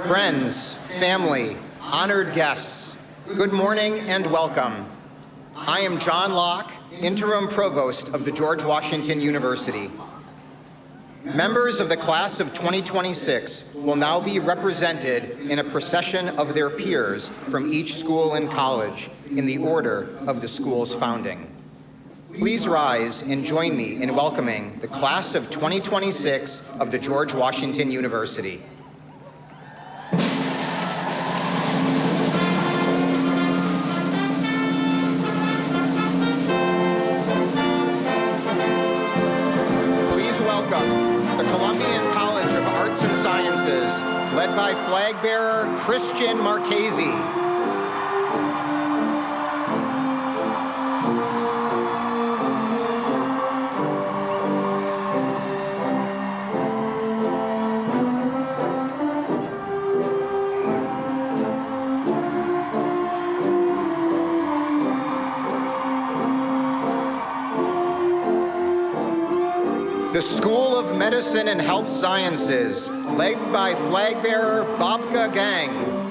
Friends, family, honored guests, good morning and welcome. I am John Locke, Interim Provost of the George Washington University. Members of the class of 2026 will now be represented in a procession of their peers from each school and college in the order of the school's founding. Please rise and join me in welcoming the class of 2026 of the George Washington University. Led by flag bearer Christian Marchese. The School of Medicine and Health Sciences, led by flag bearer Babka Gang.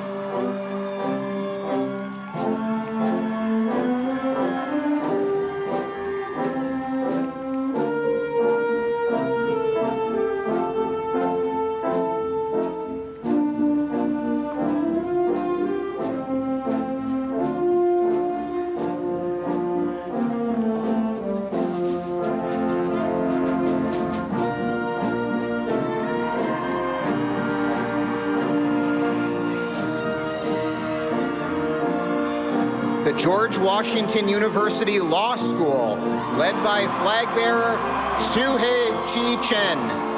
George Washington University Law School, led by flag bearer Suhei Chi Chen.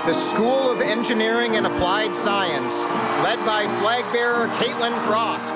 The School of Engineering and Applied Science, led by flag bearer Caitlin Frost.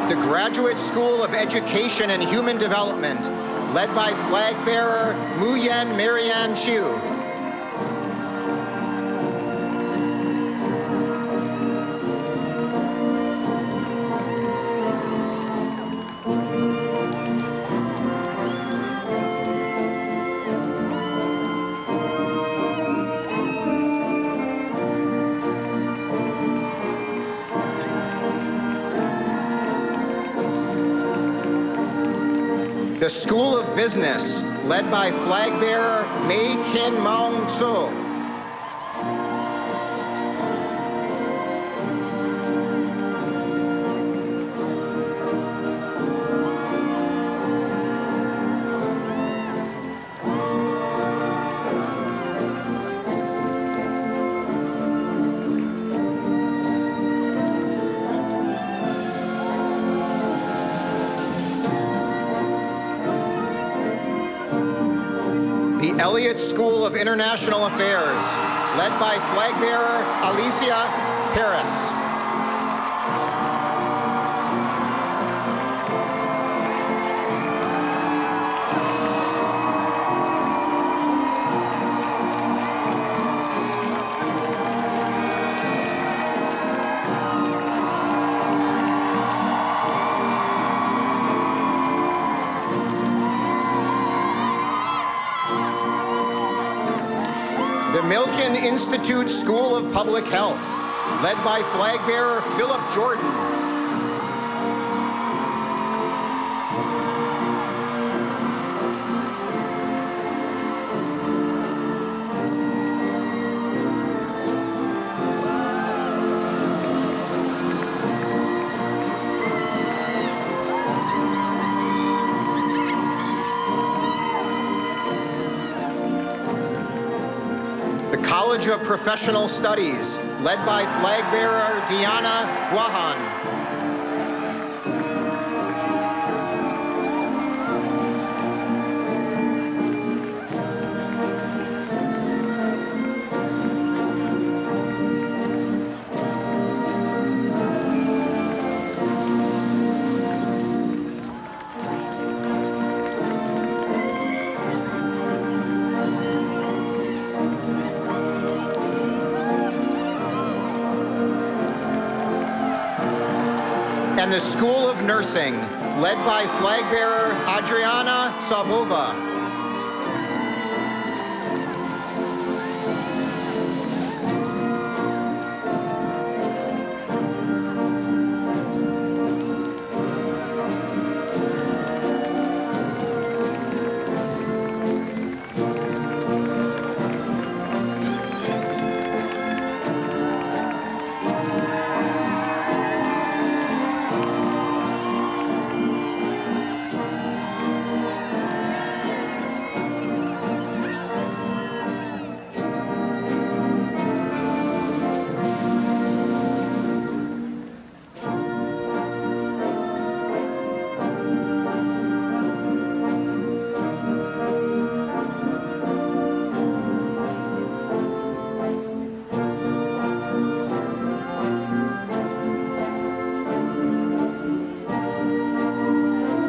The Graduate School of Education and Human Development, led by flag bearer Muyen Marianne Chiu. The School of Business, led by flag bearer Mei Kin Maung So. The Elliott School of International Affairs, led by flag bearer Alicia Paris. The Milken Institute School of Public Health, led by flag bearer Philip Jordan. College of Professional Studies, led by flag bearer Diana Guahan. And the School of Nursing, led by flag bearer Adriana Sabova.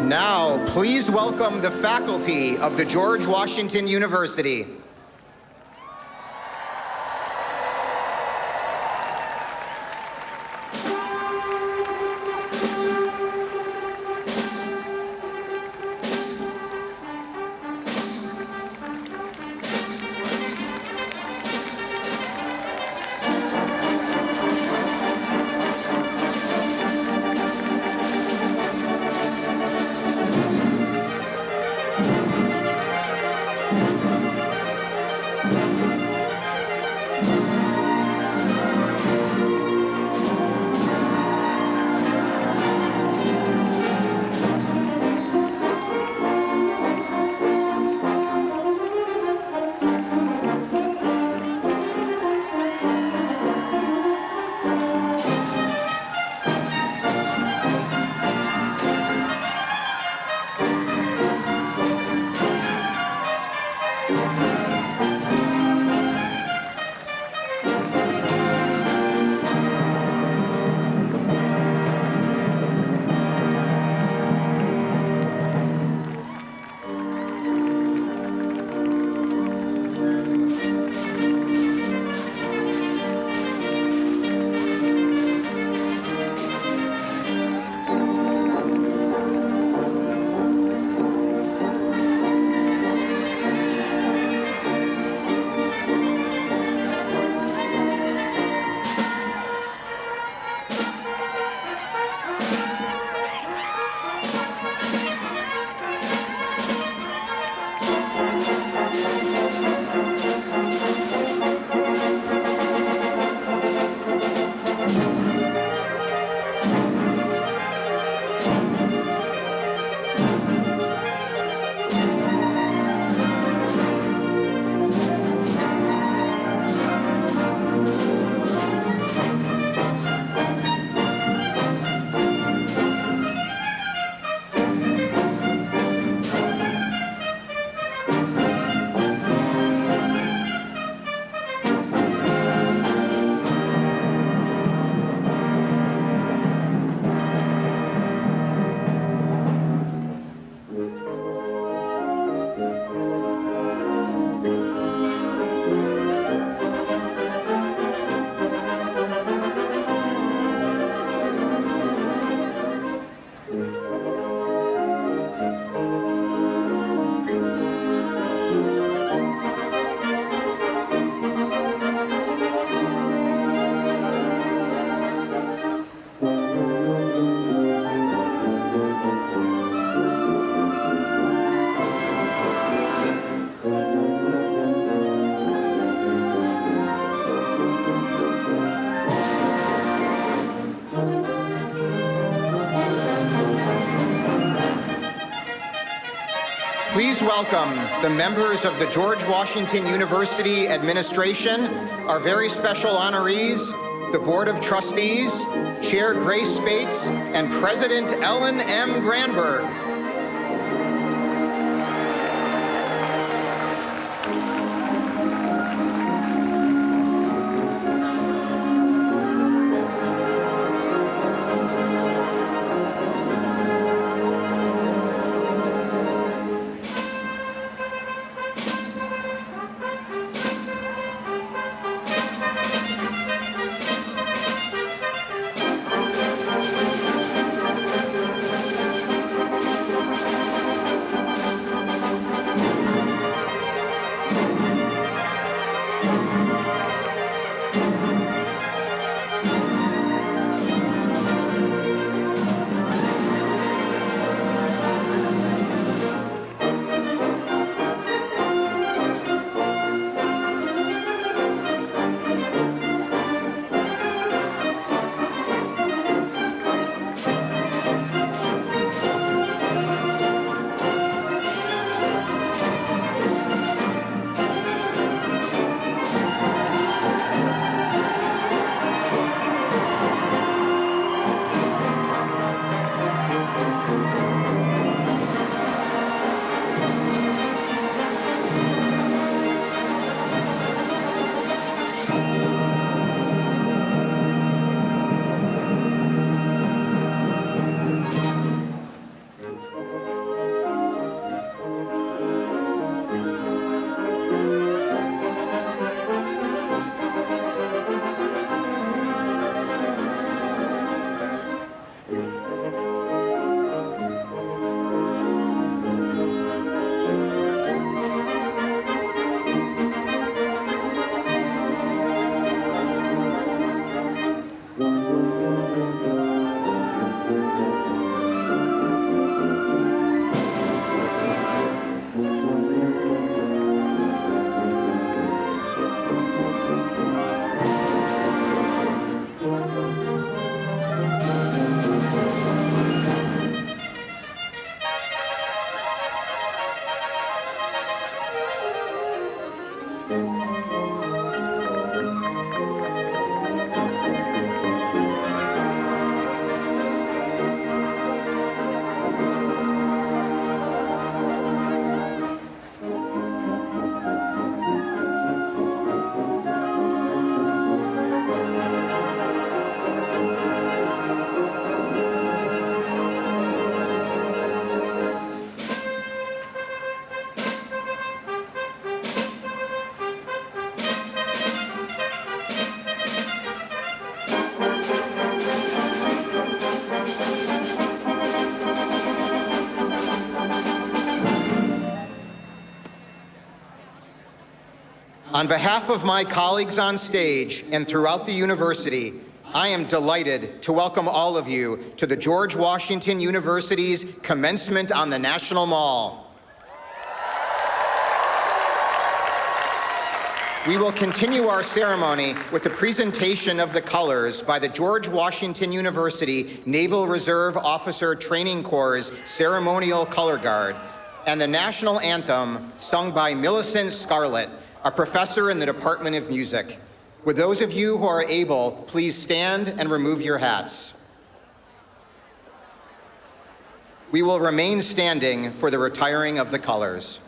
Now, please welcome the faculty of the George Washington University. Please welcome the members of the George Washington University Administration, our very special honorees, the Board of Trustees, Chair Grace Spates, and President Ellen M. Granberg. On behalf of my colleagues on stage and throughout the university, I am delighted to welcome all of you to the George Washington University's commencement on the National Mall. We will continue our ceremony with the presentation of the colors by the George Washington University Naval Reserve Officer Training Corps' Ceremonial Color Guard, and the national anthem sung by Millicent Scarlett, a professor in the Department of Music. Would those of you who are able, please stand and remove your hats. We will remain standing for the retiring of the colors.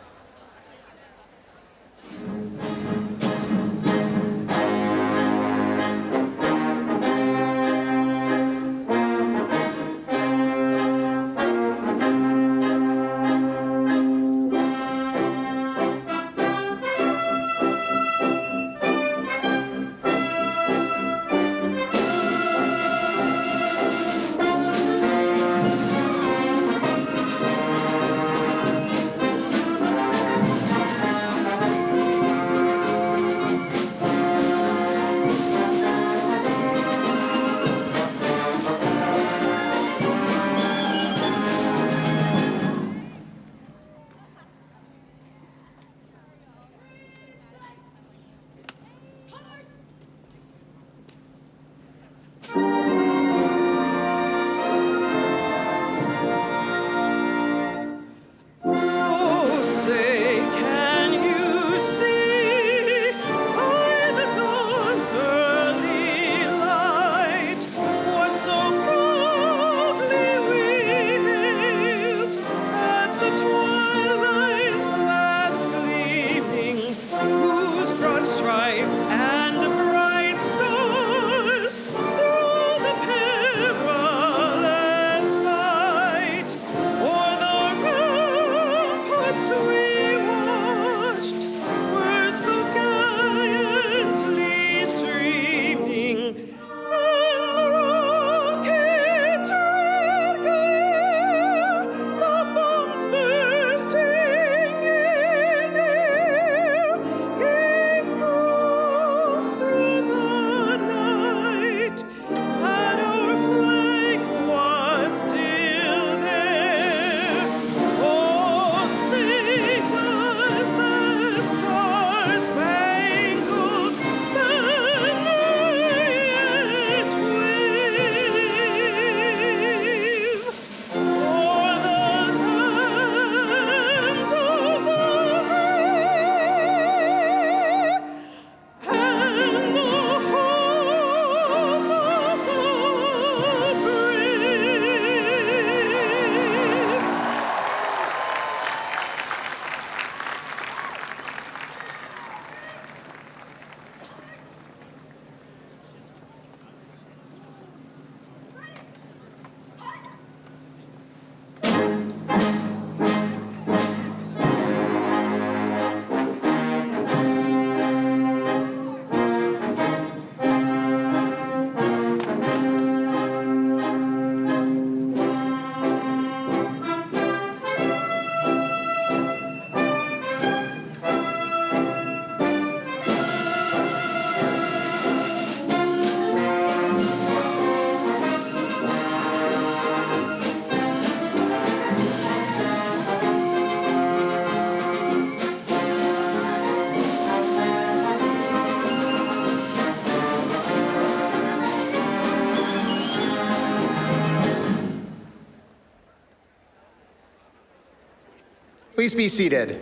Please be seated.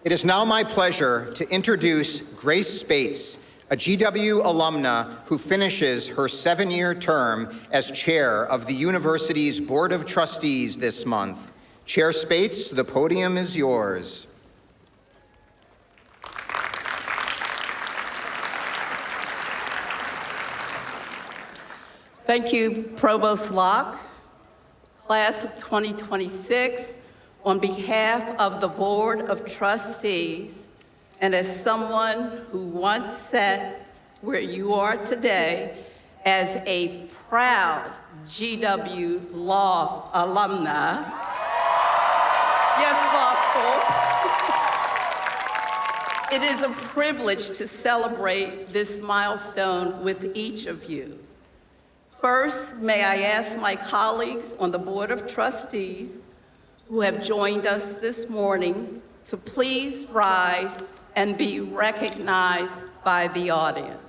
It is now my pleasure to introduce Grace Spates, a GW alumna who finishes her 7-year term as chair of the university's Board of Trustees this month. Chair Spates, the podium is yours. Thank you, Provost Locke. Class of 2026, on behalf of the Board of Trustees, and as someone who once sat where you are today as a proud GW Law alumna, yes, law school, it is a privilege to celebrate this milestone with each of you. First, may I ask my colleagues on the Board of Trustees who have joined us this morning to please rise and be recognized by the audience.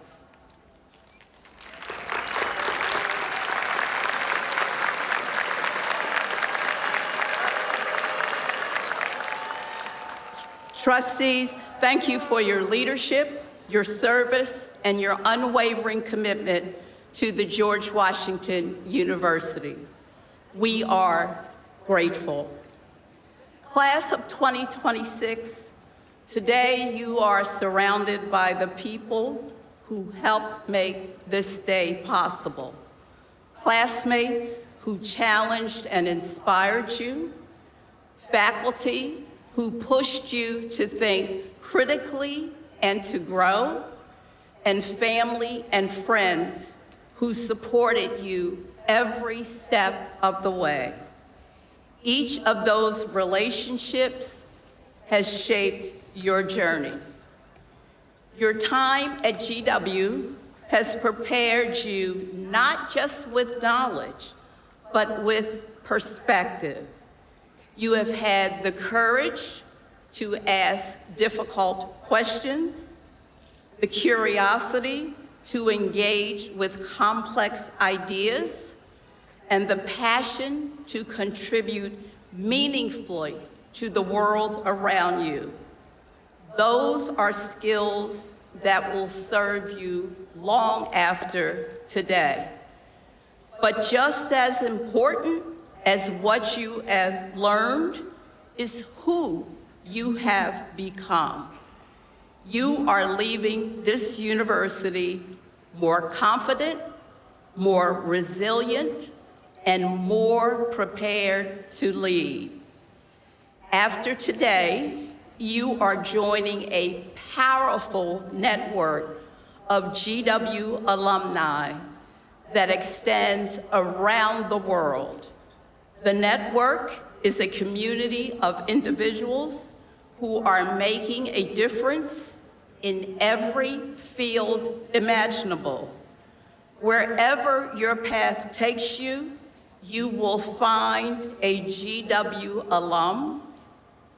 Trustees, thank you for your leadership, your service, and your unwavering commitment to the George Washington University. We are grateful. Class of 2026, today you are surrounded by the people who helped make this day possible. Classmates who challenged and inspired you, faculty who pushed you to think critically and to grow, and family and friends who supported you every step of the way. Each of those relationships has shaped your journey. Your time at GW has prepared you not just with knowledge, but with perspective. You have had the courage to ask difficult questions, the curiosity to engage with complex ideas, and the passion to contribute meaningfully to the world around you. Those are skills that will serve you long after today. But just as important as what you have learned is who you have become. You are leaving this university more confident, more resilient, and more prepared to lead. After today, you are joining a powerful network of GW alumni that extends around the world. The network is a community of individuals who are making a difference in every field imaginable. Wherever your path takes you, you will find a GW alum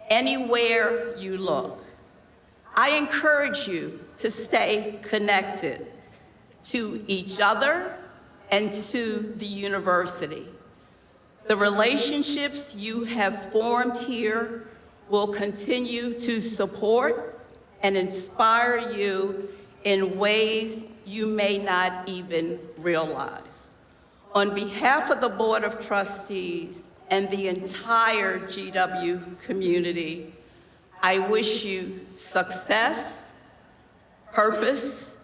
anywhere you look. I encourage you to stay connected to each other and to the university. The relationships you have formed here will continue to support and inspire you in ways you may not even realize. On behalf of the Board of Trustees and the entire GW community, I wish you success, purpose,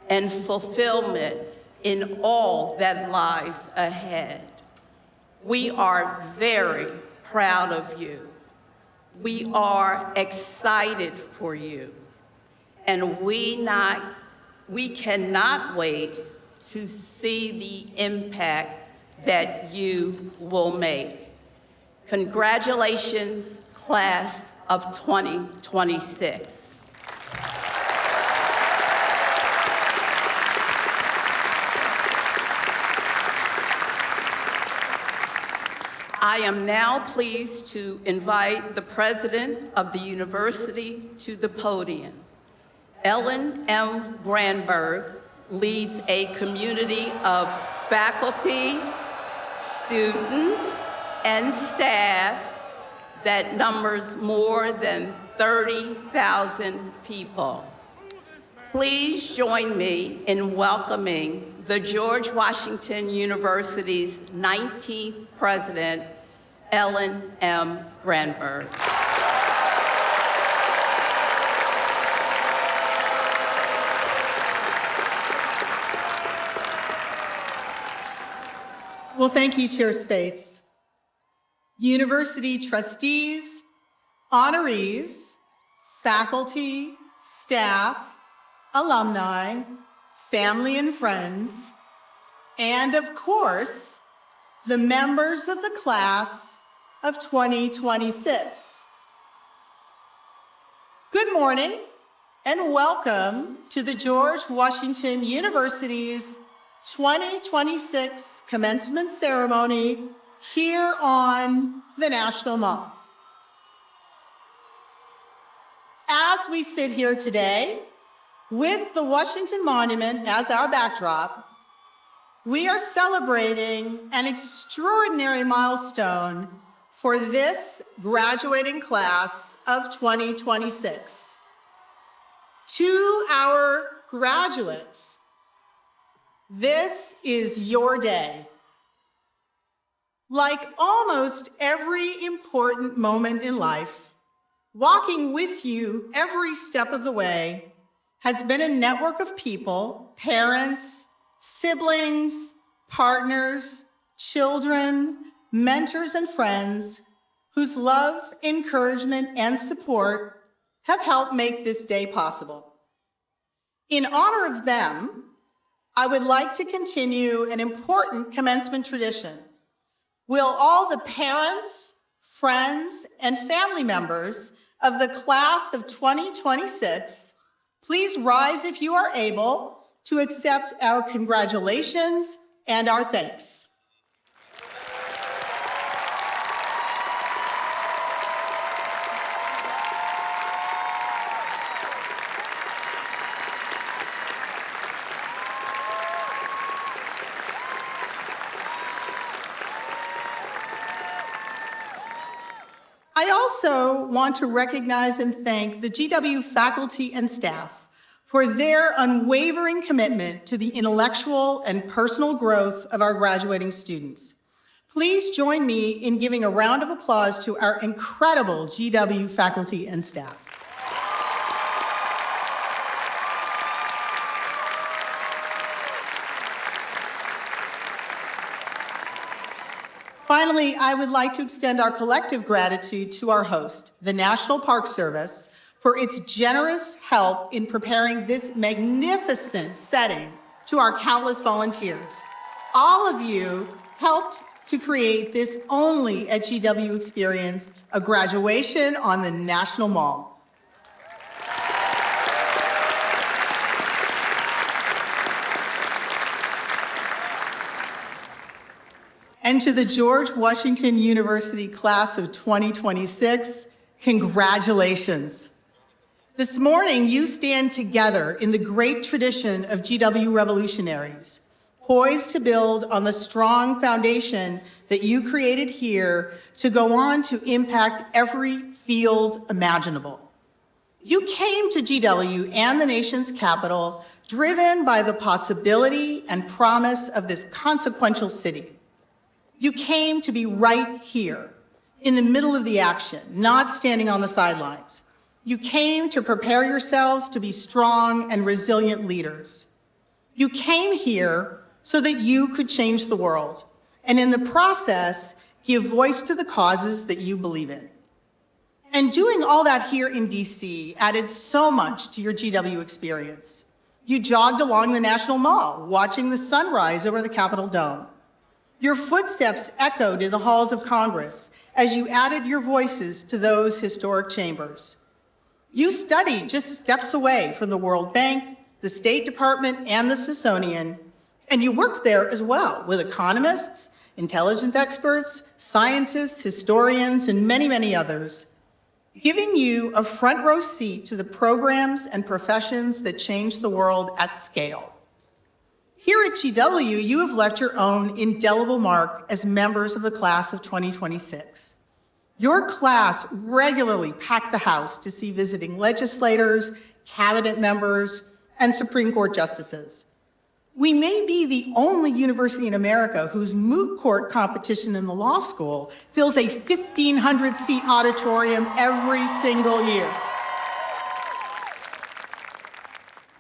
and fulfillment in all that lies ahead. We are very proud of you. We are excited for you. And we cannot wait to see the impact that you will make. Congratulations, class of 2026. I am now pleased to invite the president of the university to the podium. Ellen M. Granberg leads a community of faculty, students, and staff that numbers more than 30,000 people. Please join me in welcoming the George Washington University's 19th president, Ellen M. Granberg. Well, thank you, Chair Spates. University trustees, honorees, faculty, staff, alumni, family and friends, and of course, the members of the class of 2026. Good morning and welcome to the George Washington University's 2026 commencement ceremony here on the National Mall. As we sit here today, with the Washington Monument as our backdrop, we are celebrating an extraordinary milestone for this graduating class of 2026. To our graduates, this is your day. Like almost every important moment in life, walking with you every step of the way has been a network of people, parents, siblings, partners, children, mentors, and friends whose love, encouragement, and support have helped make this day possible. In honor of them, I would like to continue an important commencement tradition. Will all the parents, friends, and family members of the class of 2026 please rise if you are able to accept our congratulations and our thanks. I also want to recognize and thank the GW faculty and staff for their unwavering commitment to the intellectual and personal growth of our graduating students. Please join me in giving a round of applause to our incredible GW faculty and staff. Finally, I would like to extend our collective gratitude to our host, the National Park Service, for its generous help in preparing this magnificent setting to our countless volunteers. All of you helped to create this only at GW experience, a graduation on the National Mall. And to the George Washington University class of 2026, congratulations. This morning, you stand together in the great tradition of GW revolutionaries, poised to build on the strong foundation that you created here to go on to impact every field imaginable. You came to GW and the nation's capital driven by the possibility and promise of this consequential city. You came to be right here, in the middle of the action, not standing on the sidelines. You came to prepare yourselves to be strong and resilient leaders. You came here so that you could change the world, and in the process, give voice to the causes that you believe in. And doing all that here in DC added so much to your GW experience. You jogged along the National Mall, watching the sunrise over the Capitol Dome. Your footsteps echoed in the halls of Congress as you added your voices to those historic chambers. You studied just steps away from the World Bank, the State Department, and the Smithsonian, and you worked there as well with economists, intelligence experts, scientists, historians, and many, many others, giving you a front row seat to the programs and professions that change the world at scale. Here at at GW, you have left your own indelible mark as members of the class of 2026. Your class regularly packed the House to see visiting legislators, cabinet members, and Supreme Court justices. We may be the only university in America whose moot court competition in the law school fills a 1,500-seat auditorium every single year.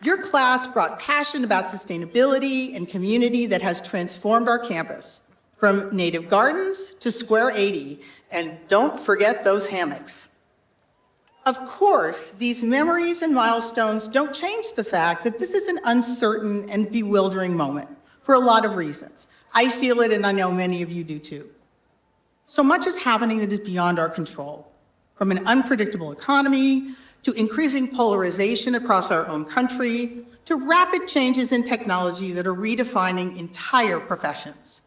Your class brought passion about sustainability and community that has transformed our campus, from native gardens to Square 80, and don't forget those hammocks. Of course, these memories and milestones don't change the fact that this is an uncertain and bewildering moment for a lot of reasons. I feel it, and I know many of you do too. So much is happening that is beyond our control, from an unpredictable economy to increasing polarization across our own country to rapid changes in technology that are redefining entire professions.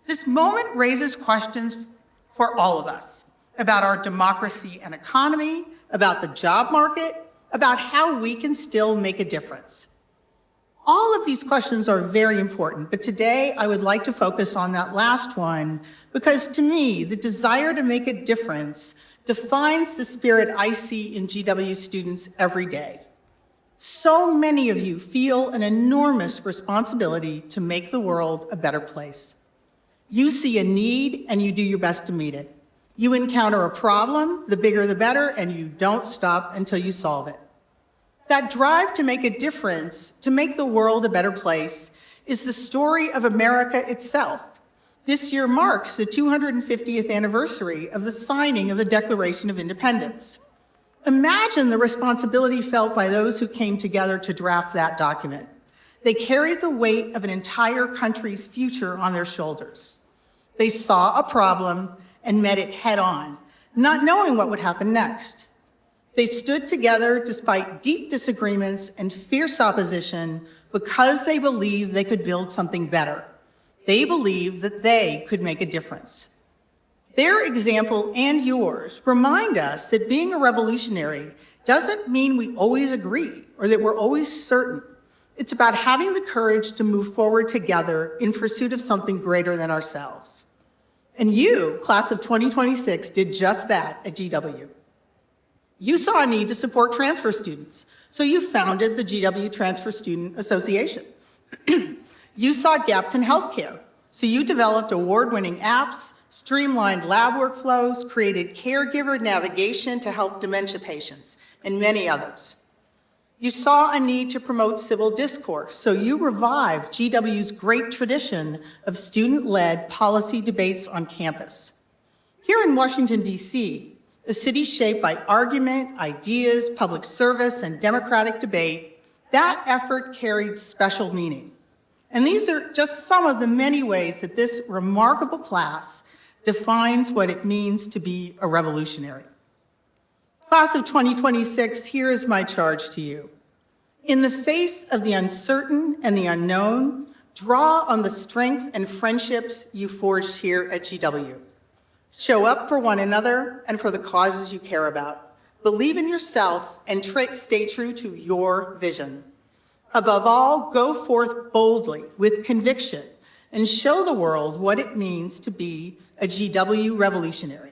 This moment raises questions for all of us about our democracy and economy, about the job market, about how we can still make a difference. All of these questions are very important, but today I would like to focus on that last one because to me, the desire to make a difference defines the spirit I see in GW students every day. So many of you feel an enormous responsibility to make the world a better place. You see a need and you do your best to meet it. You encounter a problem, the bigger the better, and you don't stop until you solve it. That drive to make a difference, to make the world a better place, is the story of America itself. This year marks the 250th anniversary of the signing of the Declaration of Independence. Imagine the responsibility felt by those who came together to draft that document. They carried the weight of an entire country's future on their shoulders. They saw a problem and met it head on, not knowing what would happen next. They stood together despite deep disagreements and fierce opposition because they believed they could build something better. They believed that they could make a difference. Their example and yours remind us that being a revolutionary doesn't mean we always agree or that we're always certain. It's about having the courage to move forward together in pursuit of something greater than ourselves. And you, class of 2026, did just that at GW. You saw a need to support transfer students, so you founded the GW Transfer Student Association. You saw gaps in healthcare, so you developed award-winning apps, streamlined lab workflows, created caregiver navigation to help dementia patients, and many others. You saw a need to promote civil discourse, so you revived GW's great tradition of student-led policy debates on campus. Here in Washington, D.C., a city shaped by argument, ideas, public service, and democratic debate, that effort carried special meaning. And these are just some of the many ways that this remarkable class defines what it means to be a revolutionary. Class of 2026, here is my charge to you. In the face of the uncertain and the unknown, draw on the strength and friendships you forged here at GW. Show up for one another and for the causes you care about. Believe in yourself and stay true to your vision. Above all, go forth boldly with conviction and show the world what it means to be a GW revolutionary.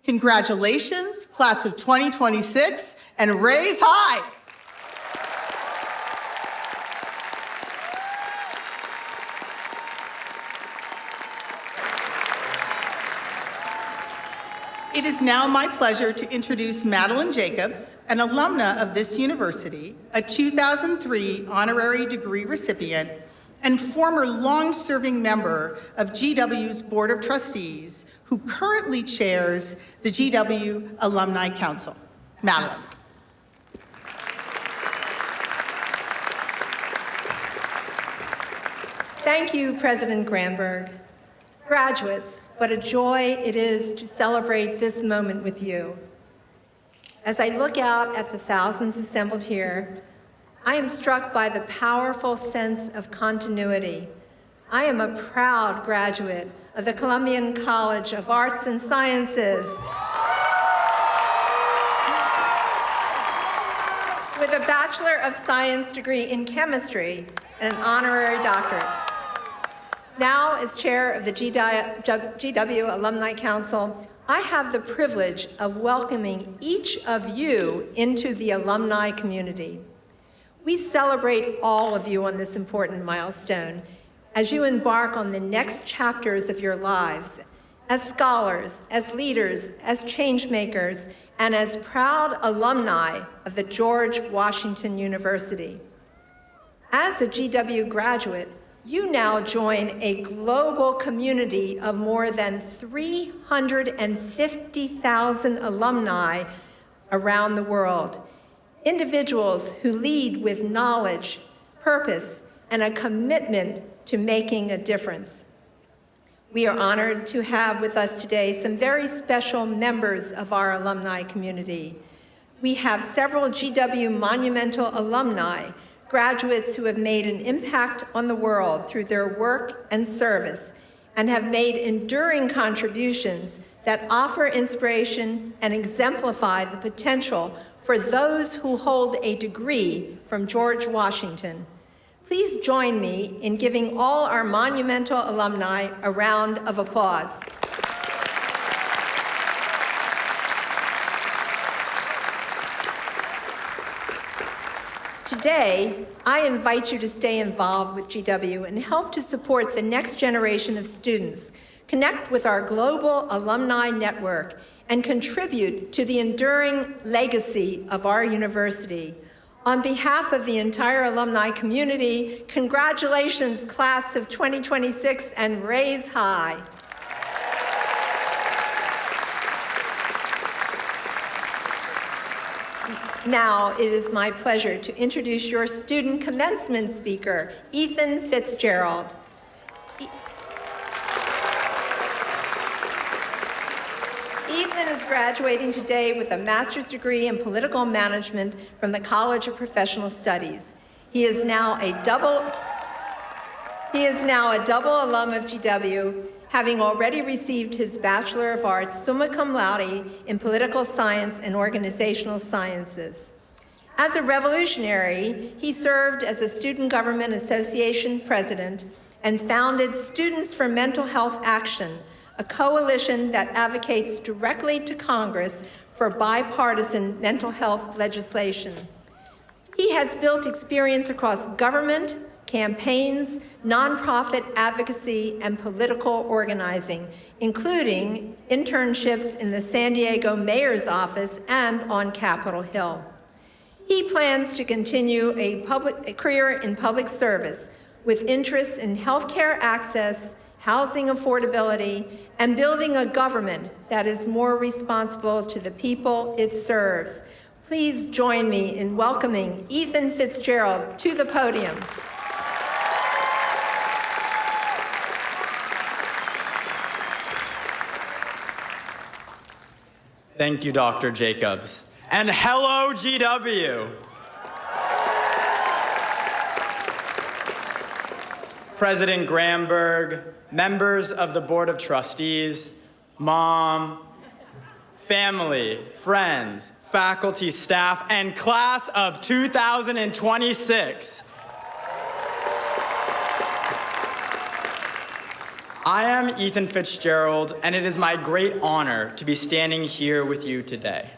Congratulations, class of 2026, and raise high! It is now my pleasure to introduce Madeline Jacobs, an alumna of this university, a 2003 honorary degree recipient, and former long-serving member of GW's Board of Trustees, who currently chairs the GW Alumni Council. Madeline. Thank you, President Granberg. Graduates, what a joy it is to celebrate this moment with you. As I look out at the thousands assembled here, I am struck by the powerful sense of continuity. I am a proud graduate of the Columbian College of Arts and Sciences with a Bachelor of Science degree in chemistry and an honorary doctorate. Now, as chair of the GW Alumni Council, I have the privilege of welcoming each of you into the alumni community. We celebrate all of you on this important milestone as you embark on the next chapters of your lives as scholars, as leaders, as change makers, and as proud alumni of the George Washington University. As a GW graduate, you now join a global community of more than 350,000 alumni around the world, individuals who lead with knowledge, purpose, and a commitment to making a difference. We are honored to have with us today some very special members of our alumni community. We have several GW Monumental alumni, graduates who have made an impact on the world through their work and service, and have made enduring contributions that offer inspiration and exemplify the potential for those who hold a degree from George Washington. Please join me in giving all our monumental alumni a round of applause. Today, I invite you to stay involved with GW and help to support the next generation of students, connect with our global alumni network, and contribute to the enduring legacy of our university. On behalf of the entire alumni community, congratulations, class of 2026, and raise high. Now, it is my pleasure to introduce your student commencement speaker, Ethan Fitzgerald. Ethan is graduating today with a master's degree in political management from the College of Professional Studies. He is now a double alum of GW, having already received his Bachelor of Arts summa cum laude in political science and organizational sciences. As a revolutionary, he served as a Student Government Association president and founded Students for Mental Health Action, a coalition that advocates directly to Congress for bipartisan mental health legislation. He has built experience across government, campaigns, nonprofit advocacy, and political organizing, including internships in the San Diego Mayor's Office and on Capitol Hill. He plans to continue a career in public service with interests in healthcare access, housing affordability, and building a government that is more responsible to the people it serves. Please join me in welcoming Ethan Fitzgerald to the podium. Thank you, Dr. Jacobs. And hello, GW. President Gramberg, members of the Board of Trustees, mom, family, friends, faculty, staff, and class of 2026. I am Ethan Fitzgerald, and it is my great honor to be standing here with you today.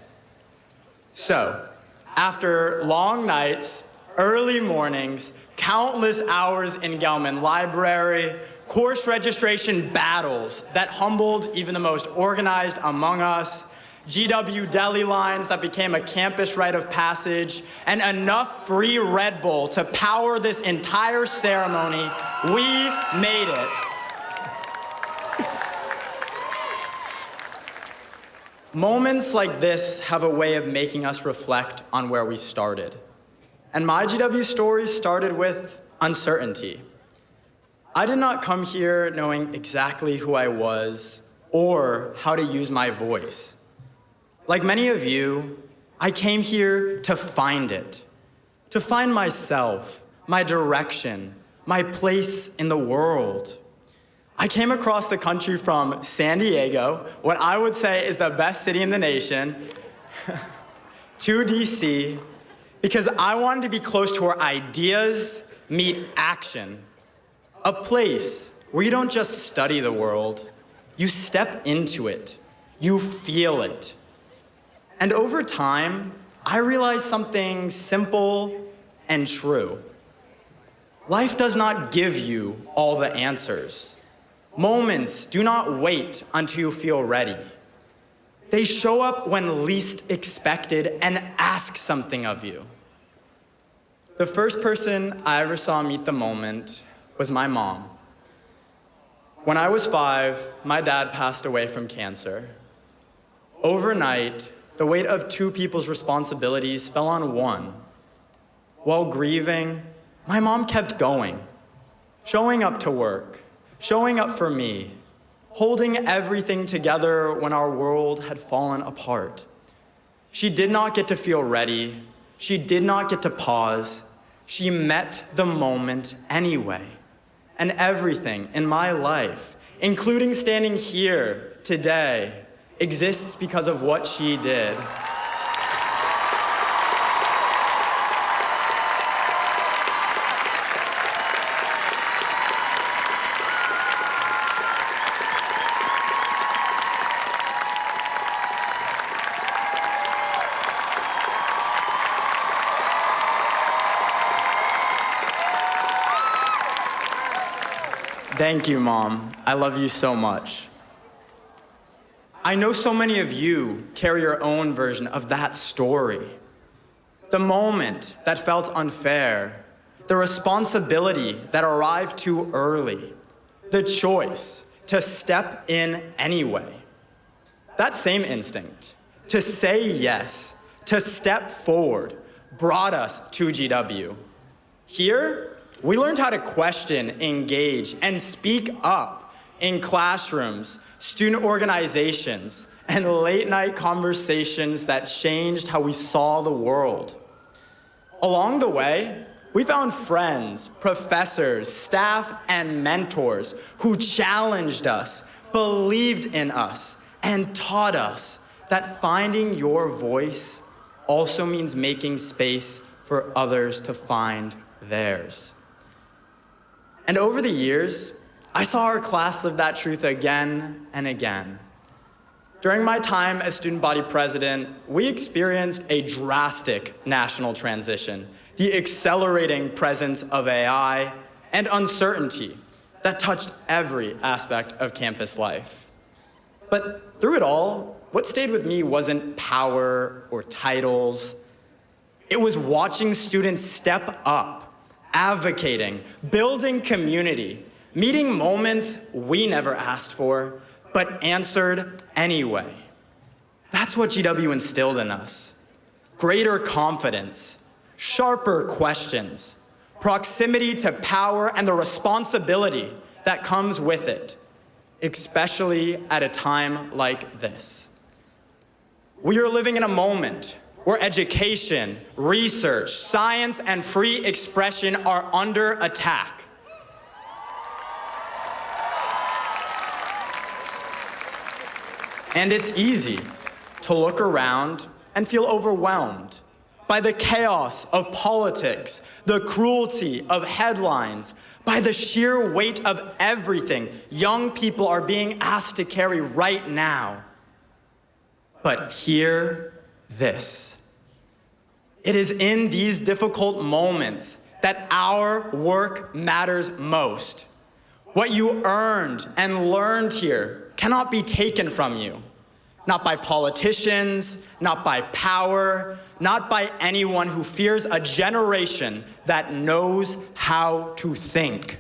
So, after long nights, early mornings, countless hours in Gelman Library, course registration battles that humbled even the most organized among us, GW deli lines that became a campus rite of passage, and enough free Red Bull to power this entire ceremony, we made it. Moments like this have a way of making us reflect on where we started. And my GW story started with uncertainty. I did not come here knowing exactly who I was or how to use my voice. Like many of you, I came here to find it, to find myself, my direction, my place in the world. I came across the country from San Diego, what I would say is the best city in the nation, to DC, because I wanted to be close to where ideas meet action. A place where you don't just study the world, you step into it, you feel it. And over time, I realized something simple and true. Life does not give you all the answers. Moments do not wait until you feel ready. They show up when least expected and ask something of you. The first person I ever saw meet the moment was my mom. When I was 5, my dad passed away from cancer. Overnight, the weight of 2 people's responsibilities fell on one. While grieving, my mom kept going, showing up to work, showing up for me, holding everything together when our world had fallen apart. She did not get to feel ready. She did not get to pause. She met the moment anyway. And everything in my life, including standing here today, exists because of what she did. Thank you, Mom. I love you so much. I know so many of you carry your own version of that story. The moment that felt unfair, the responsibility that arrived too early, the choice to step in anyway. That same instinct, to say yes, to step forward, brought us to GW. Here, we learned how to question, engage, and speak up in classrooms, student organizations, and late-night conversations that changed how we saw the world. Along the way, we found friends, professors, staff, and mentors who challenged us, believed in us, and taught us that finding your voice also means making space for others to find theirs. And over the years, I saw our class live that truth again and again. During my time as student body president, we experienced a drastic national transition, the accelerating presence of AI and uncertainty that touched every aspect of campus life. But through it all, what stayed with me wasn't power or titles. It was watching students step up, advocating, building community, meeting moments we never asked for, but answered anyway. That's what GW instilled in us. Greater confidence, sharper questions, proximity to power and the responsibility that comes with it, especially at a time like this. We are living in a moment where education, research, science, and free expression are under attack. And it's easy to look around and feel overwhelmed by the chaos of politics, the cruelty of headlines, by the sheer weight of everything young people are being asked to carry right now. But hear this. It is in these difficult moments that our work matters most. What you earned and learned here cannot be taken from you. Not by politicians, not by power, not by anyone who fears a generation that knows how to think.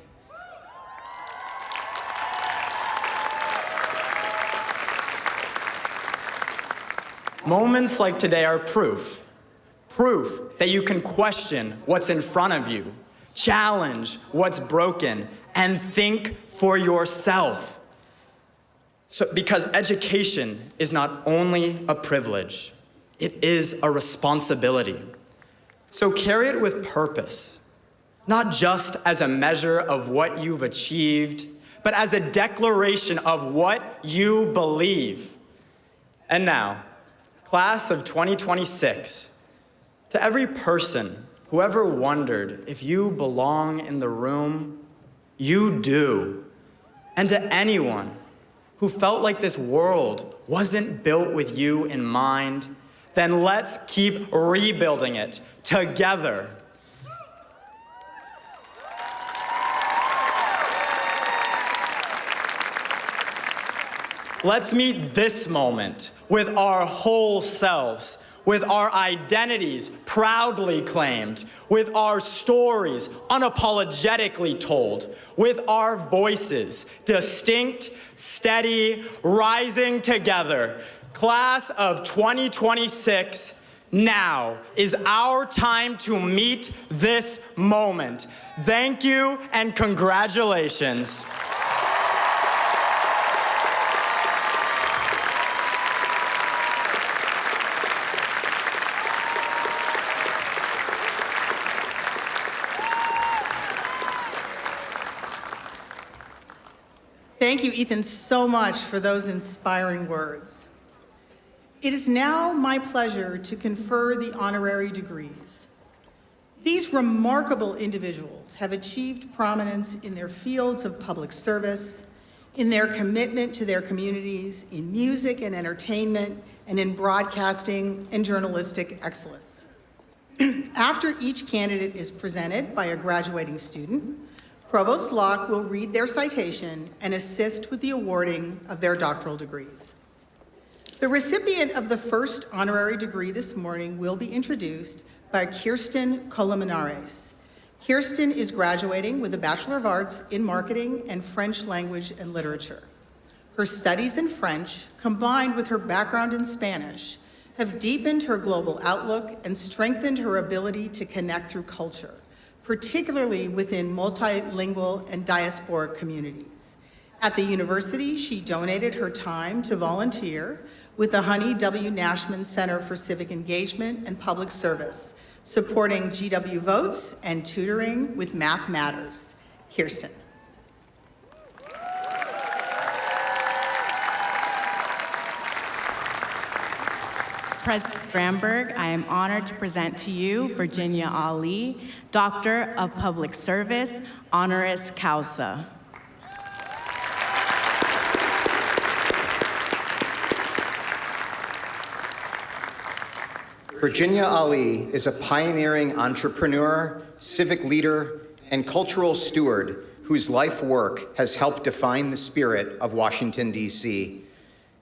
Moments like today are proof that you can question what's in front of you, challenge what's broken, and think for yourself. Because education is not only a privilege, it is a responsibility. So carry it with purpose, not just as a measure of what you've achieved, but as a declaration of what you believe. And now, class of 2026, to every person who ever wondered if you belong in the room, you do. And to anyone who felt like this world wasn't built with you in mind, then let's keep rebuilding it together. Let's meet this moment with our whole selves, with our identities proudly claimed, with our stories unapologetically told, with our voices distinct, steady, rising together. Class of 2026, now is our time to meet this moment. Thank you and congratulations. Thank you, Ethan, so much for those inspiring words. It is now my pleasure to confer the honorary degrees. These remarkable individuals have achieved prominence in their fields of public service, in their commitment to their communities, in music and entertainment, and in broadcasting and journalistic excellence. After each candidate is presented by a graduating student, Provost Locke will read their citation and assist with the awarding of their doctoral degrees. The recipient of the first honorary degree this morning will be introduced by Kirsten Colmenares. Kirsten is graduating with a Bachelor of Arts in Marketing and French Language and Literature. Her studies in French, combined with her background in Spanish, have deepened her global outlook and strengthened her ability to connect through culture, particularly within multilingual and diasporic communities. At the university, she donated her time to volunteer with the Honey W. Nashman Center for Civic Engagement and Public Service, supporting GW Votes and tutoring with Math Matters. Kirsten. President Granberg, I am honored to present to you Virginia Ali, Doctor of Public Service, honoris causa. Virginia Ali is a pioneering entrepreneur, civic leader, and cultural steward whose life work has helped define the spirit of Washington, D.C.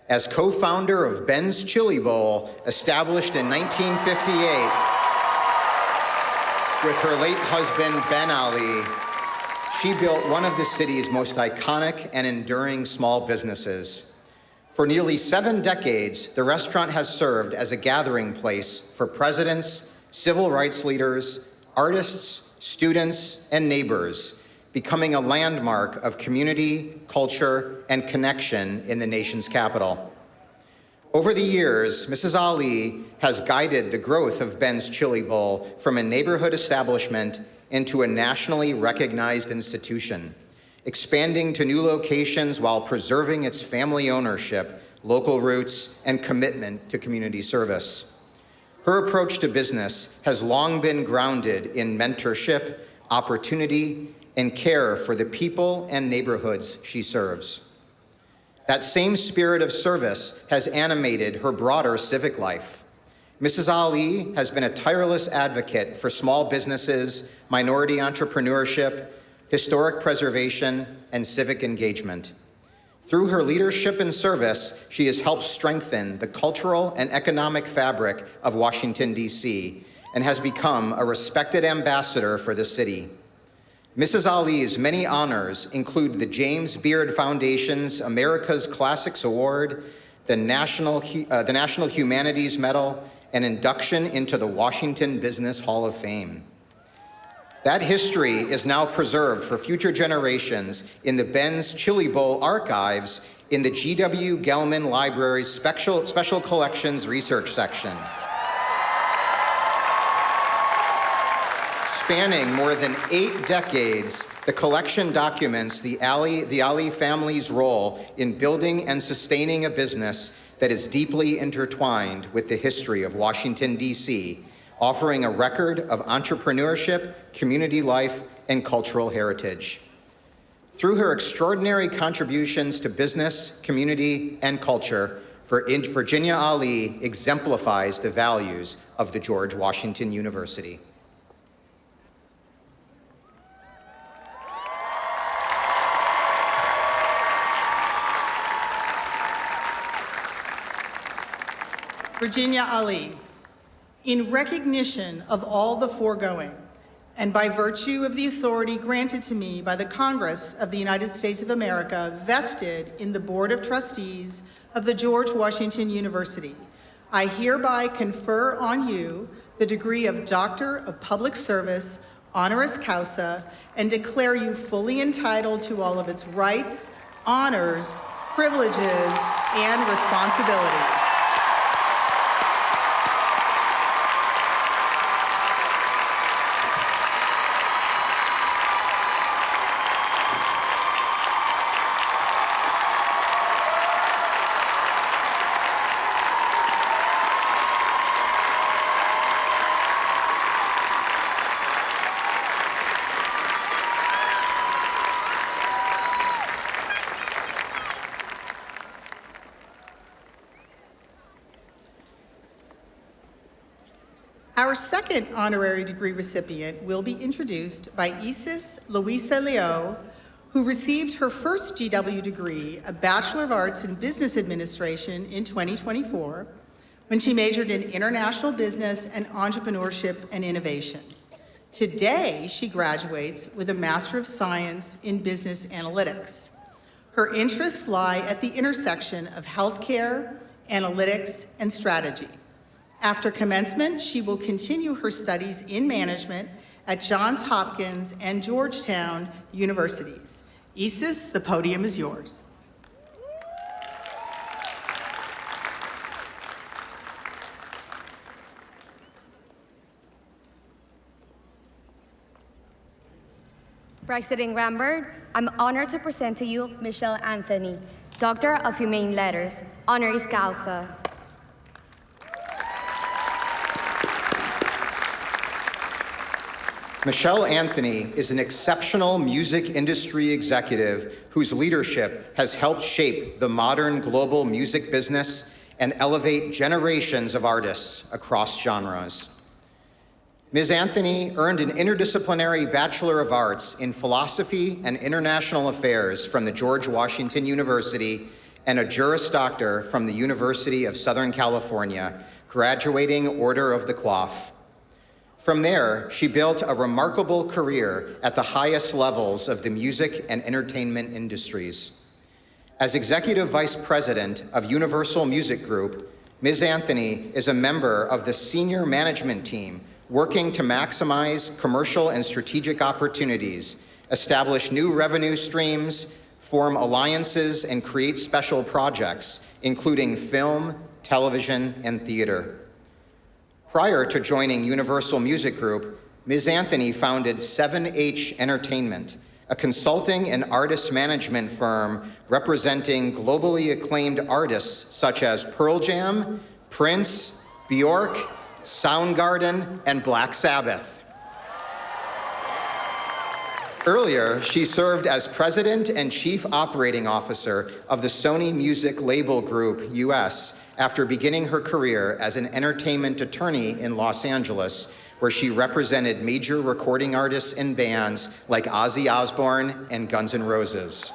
As co-founder of Ben's Chili Bowl, established in 1958, with her late husband, Ben Ali, she built one of the city's most iconic and enduring small businesses. For nearly 7 decades, the restaurant has served as a gathering place for presidents, civil rights leaders, artists, students, and neighbors, becoming a landmark of community, culture, and connection in the nation's capital. Over the years, Mrs. Ali has guided the growth of Ben's Chili Bowl from a neighborhood establishment into a nationally recognized institution, expanding to new locations while preserving its family ownership, local roots, and commitment to community service. Her approach to business has long been grounded in mentorship, opportunity, and care for the people and neighborhoods she serves. That same spirit of service has animated her broader civic life. Mrs. Ali has been a tireless advocate for small businesses, minority entrepreneurship, historic preservation, and civic engagement. Through her leadership and service, she has helped strengthen the cultural and economic fabric of Washington, D.C., and has become a respected ambassador for the city. Mrs. Ali's many honors include the James Beard Foundation's America's Classics Award, the National Humanities Medal, and induction into the Washington Business Hall of Fame. That history is now preserved for future generations in the Ben's Chili Bowl archives in the GW Gelman Library's Special Collections Research Section. Spanning more than 8 decades, the collection documents the Ali family's role in building and sustaining a business that is deeply intertwined with the history of Washington, D.C., offering a record of entrepreneurship, community life, and cultural heritage. Through her extraordinary contributions to business, community, and culture, Virginia Ali exemplifies the values of the George Washington University. Virginia Ali, in recognition of all the foregoing, and by virtue of the authority granted to me by the Congress of the United States of America, vested in the Board of Trustees of the George Washington University, I hereby confer on you the degree of Doctor of Public Service, honoris causa, and declare you fully entitled to all of its rights, honors, privileges, and responsibilities. Our second honorary degree recipient will be introduced by Isis Luisa Leo, who received her first GW degree, a Bachelor of Arts in Business Administration, in 2024, when she majored in International Business and Entrepreneurship and Innovation. Today, she graduates with a Master of Science in Business Analytics. Her interests lie at the intersection of healthcare, analytics, and strategy. After commencement, she will continue her studies in management at Johns Hopkins and Georgetown Universities. Isis, the podium is yours. President Granberg, I'm honored to present to you Michelle Anthony, Doctor of Humane Letters, honoris causa. Michelle Anthony is an exceptional music industry executive whose leadership has helped shape the modern global music business and elevate generations of artists across genres. Ms. Anthony earned an interdisciplinary Bachelor of Arts in Philosophy and International Affairs from the George Washington University and a Juris Doctor from the University of Southern California, graduating Order of the Coif. From there, she built a remarkable career at the highest levels of the music and entertainment industries. As Executive Vice President of Universal Music Group, Ms. Anthony is a member of the senior management team working to maximize commercial and strategic opportunities, establish new revenue streams, form alliances, and create special projects, including film, television, and theater. Prior to joining Universal Music Group, Ms. Anthony founded 7H Entertainment, a consulting and artist management firm representing globally acclaimed artists such as Pearl Jam, Prince, Bjork, Soundgarden, and Black Sabbath. Earlier, she served as President and Chief Operating Officer of the Sony Music Label Group, US, after beginning her career as an entertainment attorney in Los Angeles, where she represented major recording artists and bands like Ozzy Osbourne and Guns N' Roses.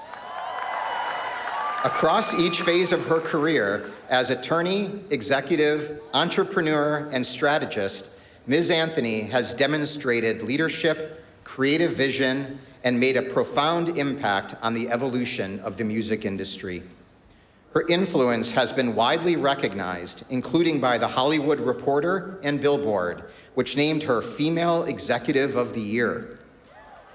Across each phase of her career as attorney, executive, entrepreneur, and strategist, Ms. Anthony has demonstrated leadership, creative vision, and made a profound impact on the evolution of the music industry. Her influence has been widely recognized, including by The Hollywood Reporter and Billboard, which named her Female Executive of the Year.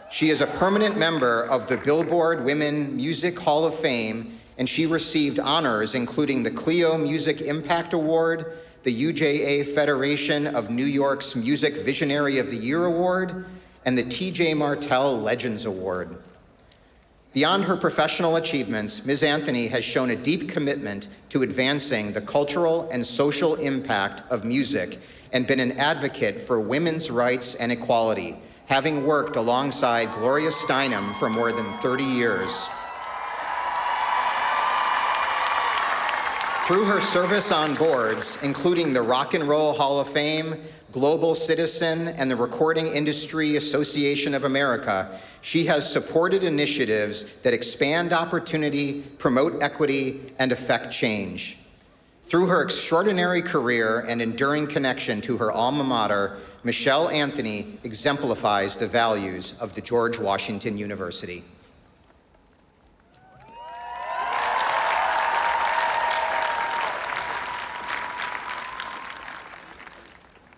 She is a permanent member of the Billboard Women Music Hall of Fame, and she received honors including the Clio Music Impact Award, the UJA Federation of New York's Music Visionary of the Year Award, and the TJ Martell Legends Award. Beyond her professional achievements, Ms. Anthony has shown a deep commitment to advancing the cultural and social impact of music and been an advocate for women's rights and equality, having worked alongside Gloria Steinem for more than 30 years. Through her service on boards, including the Rock and Roll Hall of Fame, Global Citizen, and the Recording Industry Association of America, she has supported initiatives that expand opportunity, promote equity, and affect change. Through her extraordinary career and enduring connection to her alma mater, Michelle Anthony exemplifies the values of the George Washington University.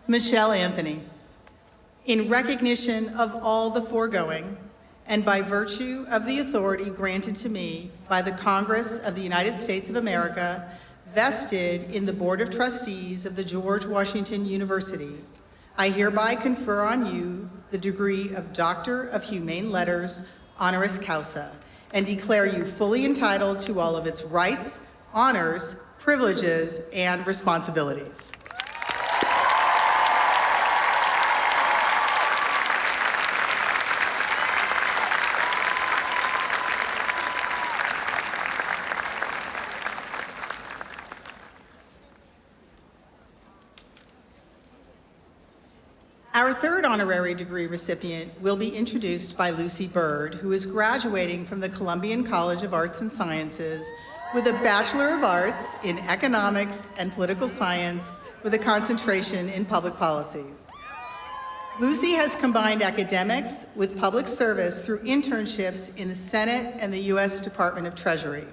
Michelle Anthony, in recognition of all the foregoing, and by virtue of the authority granted to me by the Congress of the United States of America, vested in the Board of Trustees of the George Washington University, I hereby confer on you the degree of Doctor of Humane Letters, honoris causa, and declare you fully entitled to all of its rights, honors, privileges, and responsibilities. Our third honorary degree recipient will be introduced by Lucy Bird, who is graduating from the Columbian College of Arts and Sciences with a Bachelor of Arts in Economics and Political Science with a concentration in Public Policy. Lucy has combined academics with public service through internships in the Senate and the U.S. Department of Treasury.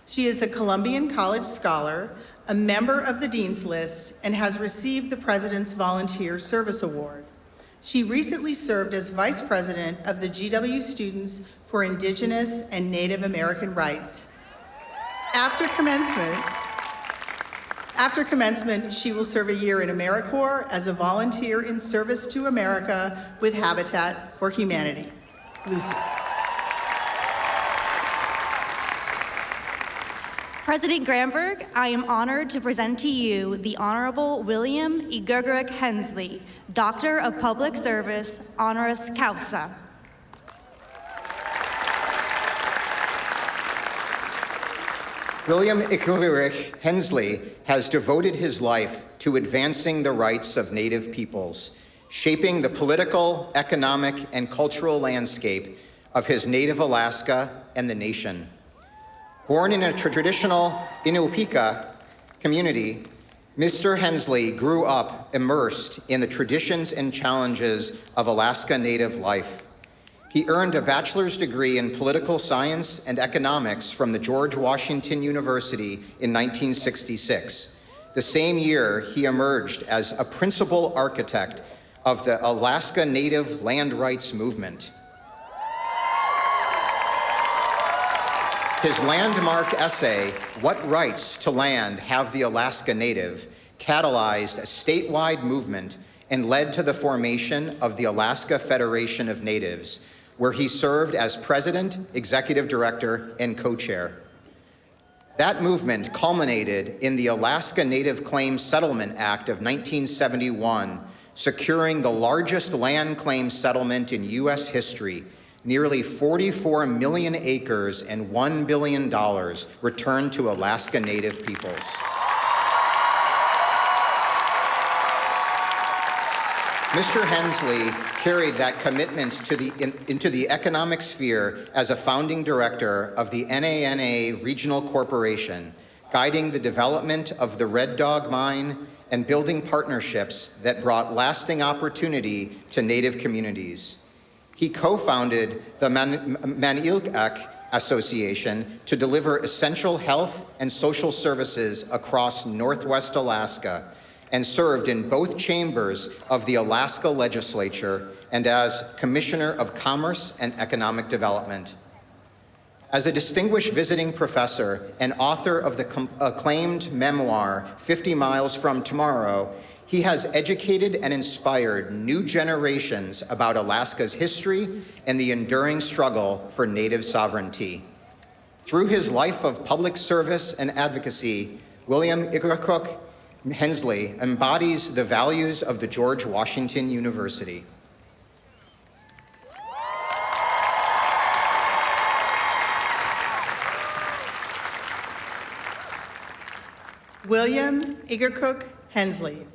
She is a Columbian College Scholar, a member of the Dean's List, and has received the President's Volunteer Service Award. She recently served as Vice President of the GW Students for Indigenous and Native American Rights. After commencement, she will serve a year in AmeriCorps as a volunteer in service to America with Habitat for Humanity. Lucy. President Granberg, I am honored to present to you the Honorable William E. Gergerick Hensley, Doctor of Public Service, honoris causa. William Gergerick Hensley has devoted his life to advancing the rights of Native peoples, shaping the political, economic, and cultural landscape of his native Alaska and the nation. Born in a traditional Inupiaq community, Mr. Hensley grew up immersed in the traditions and challenges of Alaska Native life. He earned a bachelor's degree in political science and economics from the George Washington University in 1966. The same year, he emerged as a principal architect of the Alaska Native land rights movement. His landmark essay, "What Rights to Land Have the Alaska Native?" catalyzed a statewide movement and led to the formation of the Alaska Federation of Natives, where he served as president, executive director, and co-chair. That movement culminated in the Alaska Native Claims Settlement Act of 1971, securing the largest land claim settlement in U.S. history, nearly 44 million acres and $1 billion returned to Alaska Native peoples. Mr. Hensley carried that commitment into the economic sphere as a founding director of the NANA Regional Corporation, guiding the development of the Red Dog Mine and building partnerships that brought lasting opportunity to Native communities. He co-founded the Maniilkak Association to deliver essential health and social services across Northwest Alaska, and served in both chambers of the Alaska Legislature and as Commissioner of Commerce and Economic Development. As a distinguished visiting professor and author of the acclaimed memoir, 50 Miles from Tomorrow, he has educated and inspired new generations about Alaska's history and the enduring struggle for Native sovereignty. Through his life of public service and advocacy, William Gergerick Hensley embodies the values of the George Washington University. William Igercook Hensley.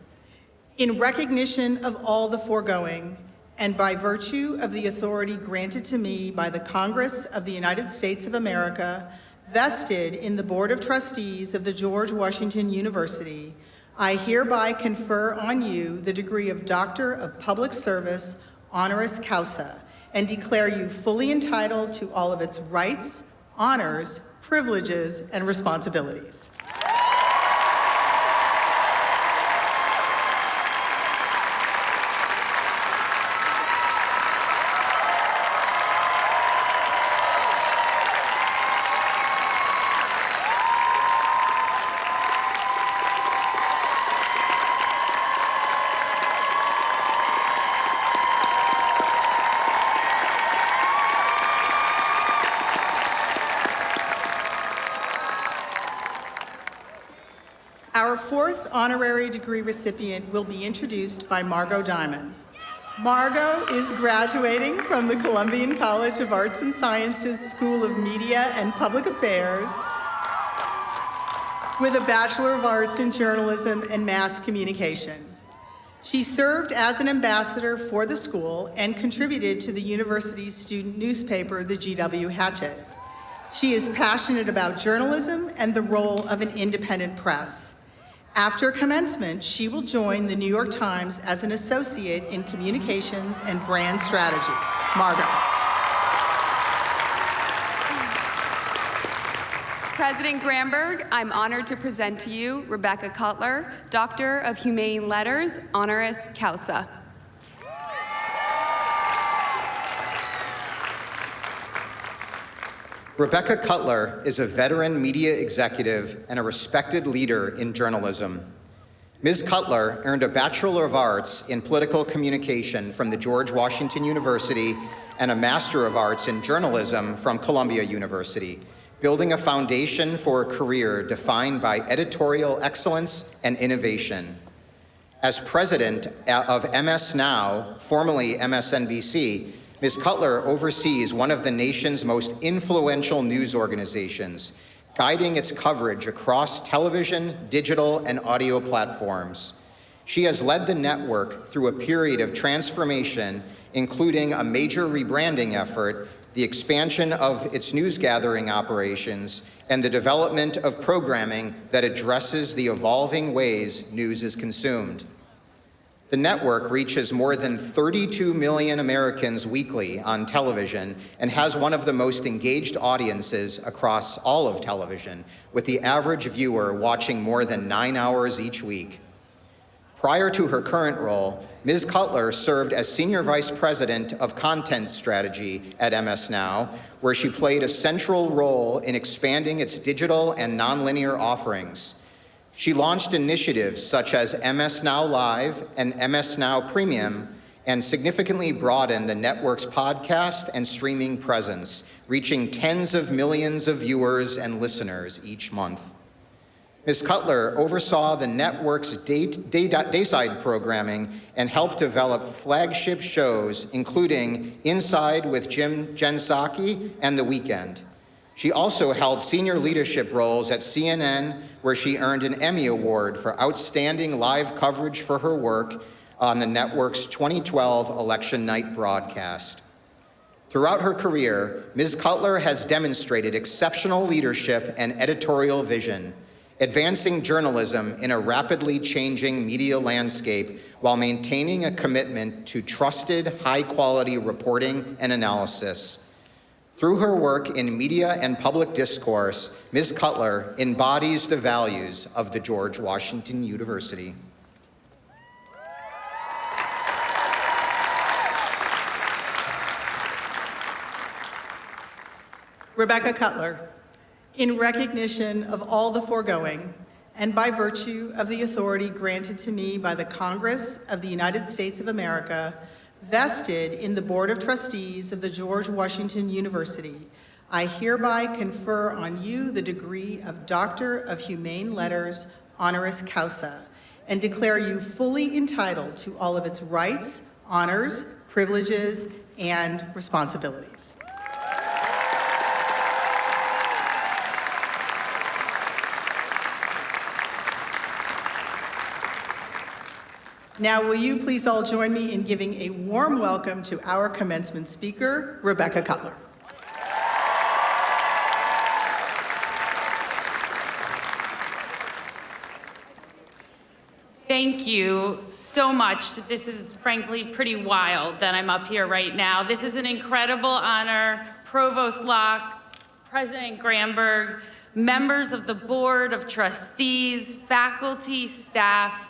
In recognition of all the foregoing, and by virtue of the authority granted to me by the Congress of the United States of America, vested in the Board of Trustees of the George Washington University, I hereby confer on you the degree of Doctor of Public Service, honoris causa, and declare you fully entitled to all of its rights, honors, privileges, and responsibilities. Our fourth honorary degree recipient will be introduced by Margot Diamond. Margot is graduating from the Columbian College of Arts and Sciences School of Media and Public Affairs with a Bachelor of Arts in Journalism and Mass Communication. She served as an ambassador for the school and contributed to the university's student newspaper, the GW Hatchet. She is passionate about journalism and the role of an independent press. After commencement, she will join the New York Times as an associate in communications and brand strategy. Margot. President Gramberg, I'm honored to present to you Rebecca Cutler, Doctor of Humane Letters, honoris causa. Rebecca Cutler is a veteran media executive and a respected leader in journalism. Ms. Cutler earned a Bachelor of Arts in Political Communication from the George Washington University and a Master of Arts in Journalism from Columbia University, building a foundation for a career defined by editorial excellence and innovation. As president of MS Now, formerly MSNBC, Ms. Cutler oversees one of the nation's most influential news organizations, guiding its coverage across television, digital, and audio platforms. She has led the network through a period of transformation, including a major rebranding effort, the expansion of its news gathering operations, and the development of programming that addresses the evolving ways news is consumed. The network reaches more than 32 million Americans weekly on television and has one of the most engaged audiences across all of television, with the average viewer watching more than 9 hours each week. Prior to her current role, Ms. Cutler served as Senior Vice President of Content Strategy at MS Now, where she played a central role in expanding its digital and nonlinear offerings. She launched initiatives such as MS Now Live and MS Now Premium and significantly broadened the network's podcast and streaming presence, reaching tens of millions of viewers and listeners each month. Ms. Cutler oversaw the network's dayside programming and helped develop flagship shows, including Inside with Jen Psaki and The Weekend. She also held senior leadership roles at CNN, where she earned an Emmy Award for outstanding live coverage for her work on the network's 2012 election night broadcast. Throughout her career, Ms. Cutler has demonstrated exceptional leadership and editorial vision, advancing journalism in a rapidly changing media landscape while maintaining a commitment to trusted, high-quality reporting and analysis. Through her work in media and public discourse, Ms. Cutler embodies the values of the George Washington University. Rebecca Cutler, in recognition of all the foregoing, and by virtue of the authority granted to me by the Congress of the United States of America, vested in the Board of Trustees of the George Washington University, I hereby confer on you the degree of Doctor of Humane Letters, honoris causa, and declare you fully entitled to all of its rights, honors, privileges, and responsibilities. Now, will you please all join me in giving a warm welcome to our commencement speaker, Rebecca Cutler. Thank you so much. This is frankly pretty wild that I'm up here right now. This is an incredible honor. Provost Locke, President Gramberg, members of the Board of Trustees, faculty, staff,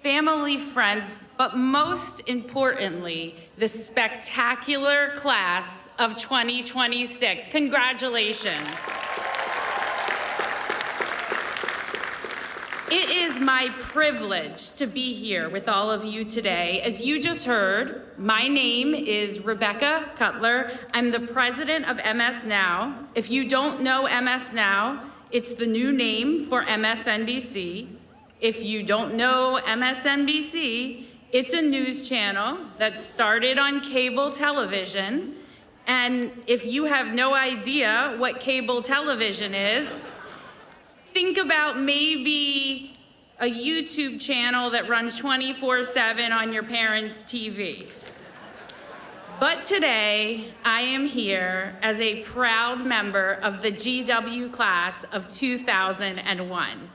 family, friends, but most importantly, the spectacular class of 2026. Congratulations. It is my privilege to be here with all of you today. As you just heard, my name is Rebecca Cutler. I'm the president of MS Now. If you don't know MS Now, it's the new name for MSNBC. If you don't know MSNBC, it's a news channel that started on cable television. And if you have no idea what cable television is, think about maybe a YouTube channel that runs 24/7 on your parents' TV. But today, I am here as a proud member of the GW class of 2001.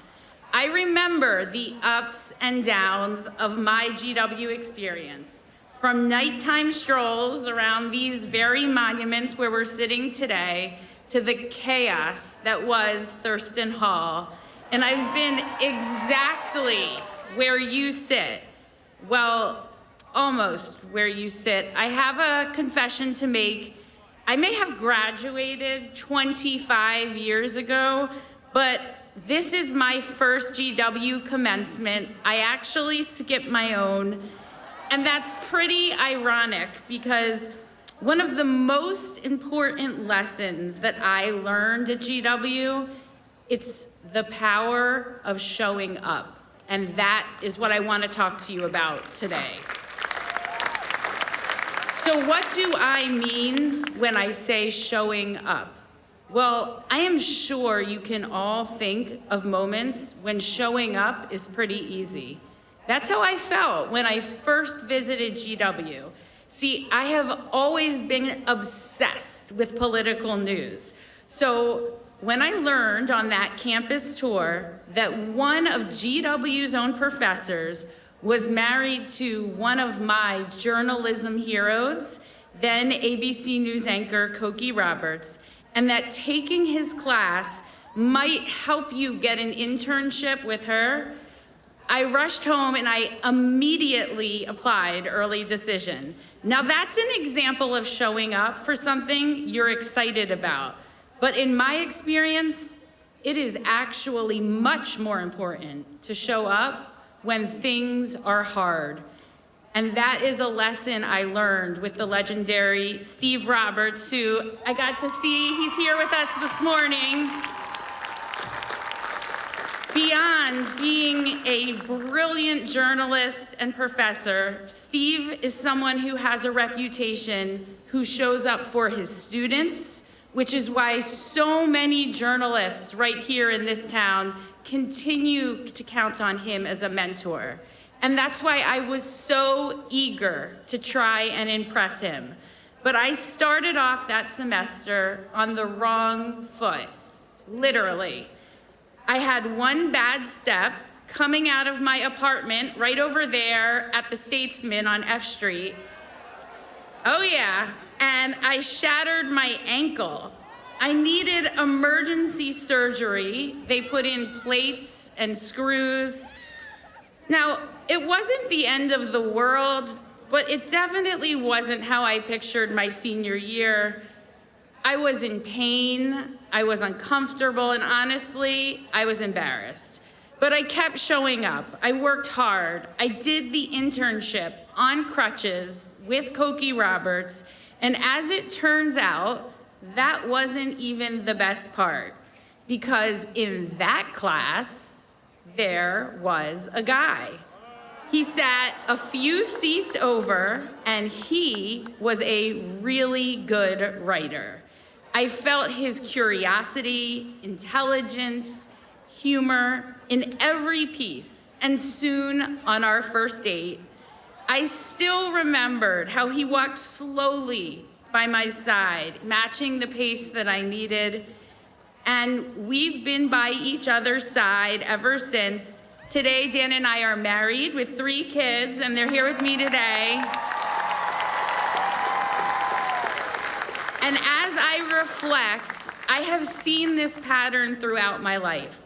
I remember the ups and downs of my GW experience, from nighttime strolls around these very monuments where we're sitting today, to the chaos that was Thurston Hall. And I've been exactly where you sit. Well, almost where you sit. I have a confession to make. I may have graduated 25 years ago, but this is my first GW commencement. I actually skipped my own. And that's pretty ironic because one of the most important lessons that I learned at GW, it's the power of showing up. And that is what I want to talk to you about today. So what do I mean when I say showing up? Well, I am sure you can all think of moments when showing up is pretty easy. That's how I felt when I first visited GW. See, I have always been obsessed with political news. So when I learned on that campus tour that one of GW's own professors was married to one of my journalism heroes, then ABC News anchor Cokie Roberts, and that taking his class might help you get an internship with her, I rushed home and I immediately applied early decision. Now that's an example of showing up for something you're excited about. But in my experience, it is actually much more important to show up when things are hard. And that is a lesson I learned with the legendary Steve Roberts, who I got to see. He's here with us this morning. Beyond being a brilliant journalist and professor, Steve is someone who has a reputation who shows up for his students, which is why so many journalists right here in this town continue to count on him as a mentor. And that's why I was so eager to try and impress him. But I started off that semester on the wrong foot, literally. I had one bad step coming out of my apartment right over there at the Statesman on F Street. Oh yeah, and I shattered my ankle. I needed emergency surgery. They put in plates and screws. Now, it wasn't the end of the world, but it definitely wasn't how I pictured my senior year. I was in pain, I was uncomfortable, and honestly, I was embarrassed. But I kept showing up. I worked hard. I did the internship on crutches with Cokie Roberts, and as it turns out, that wasn't even the best part, because in that class, there was a guy. He sat a few seats over, and he was a really good writer. I felt his curiosity, intelligence, humor in every piece. And soon, on our first date, I still remembered how he walked slowly by my side, matching the pace that I needed. And we've been by each other's side ever since. Today, Dan and I are married with 3 kids, and they're here with me today. And as I reflect, I have seen this pattern throughout my life.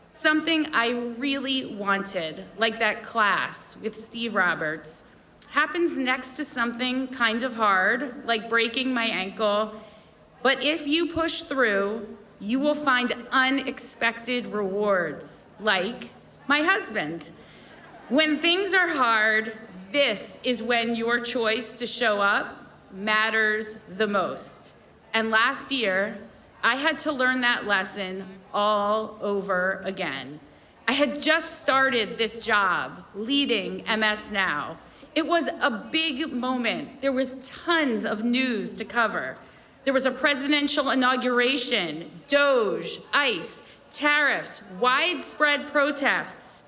Something I really wanted, like that class with Steve Roberts, happens next to something kind of hard, like breaking my ankle. But if you push through, you will find unexpected rewards, like my husband. When things are hard, this is when your choice to show up matters the most. And last year, I had to learn that lesson all over again. I had just started this job, leading MS Now. It was a big moment. There was tons of news to cover. There was a presidential inauguration, Doge, ICE, tariffs, widespread protests.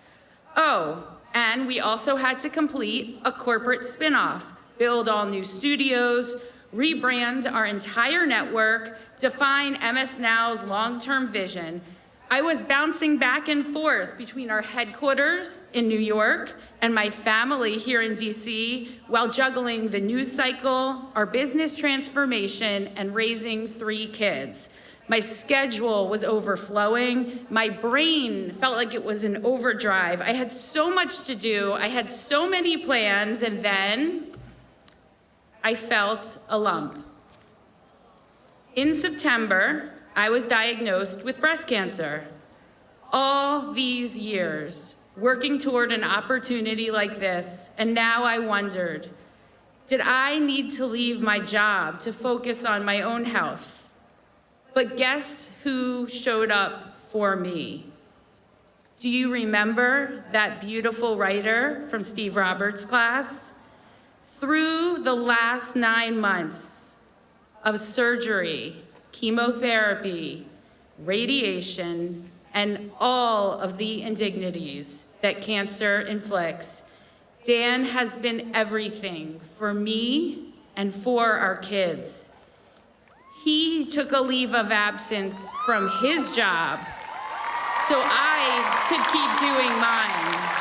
Oh, and we also had to complete a corporate spinoff, build all new studios, rebrand our entire network, define MS Now's long-term vision. I was bouncing back and forth between our headquarters in New York and my family here in DC while juggling the news cycle, our business transformation, and raising 3 kids. My schedule was overflowing. My brain felt like it was in overdrive. I had so much to do. I had so many plans, and then I felt a lump. In September, I was diagnosed with breast cancer. All these years, working toward an opportunity like this, and now I wondered, did I need to leave my job to focus on my own health? But guess who showed up for me? Do you remember that beautiful writer from Steve Roberts' class? Through the last 9 months of surgery, chemotherapy, radiation, and all of the indignities that cancer inflicts, Dan has been everything for me and for our kids. He took a leave of absence from his job so I could keep doing mine.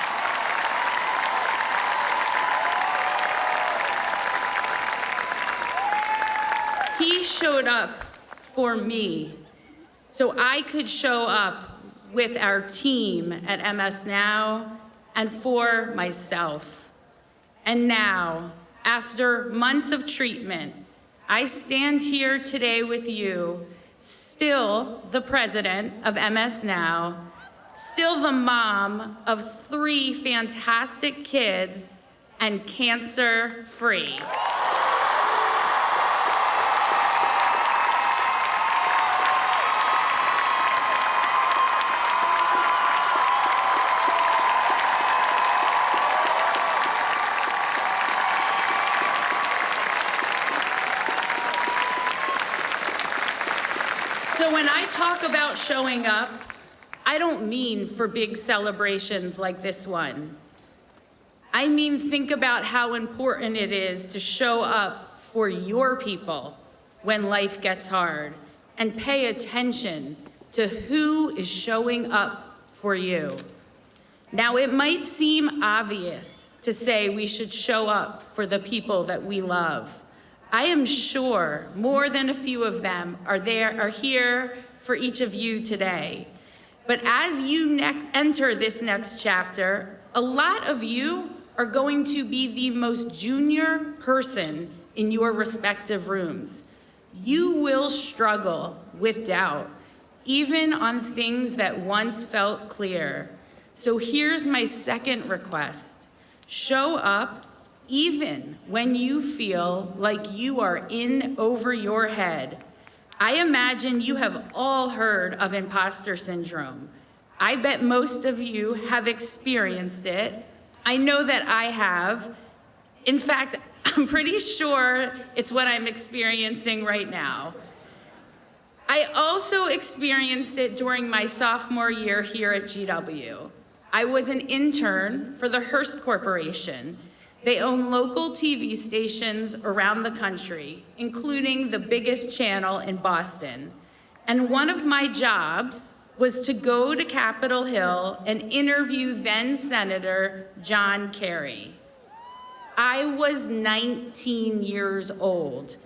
He showed up for me so I could show up with our team at MS Now and for myself. And now, after months of treatment, I stand here today with you, still the president of MS Now, still the mom of 3 fantastic kids, and cancer-free. So when I talk about showing up, I don't mean for big celebrations like this one. I mean, think about how important it is to show up for your people when life gets hard, and pay attention to who is showing up for you. Now, it might seem obvious to say we should show up for the people that we love. I am sure more than a few of them are here for each of you today. But as you enter this next chapter, a lot of you are going to be the most junior person in your respective rooms. You will struggle with doubt, even on things that once felt clear. So here's my second request. Show up even when you feel like you are in over your head. I imagine you have all heard of imposter syndrome. I bet most of you have experienced it. I know that I have. In fact, I'm pretty sure it's what I'm experiencing right now. I also experienced it during my sophomore year here at GW. I was an intern for the Hearst Corporation. They own local TV stations around the country, including the biggest channel in Boston. And one of my jobs was to go to Capitol Hill and interview then Senator John Kerry. I was 19 years old,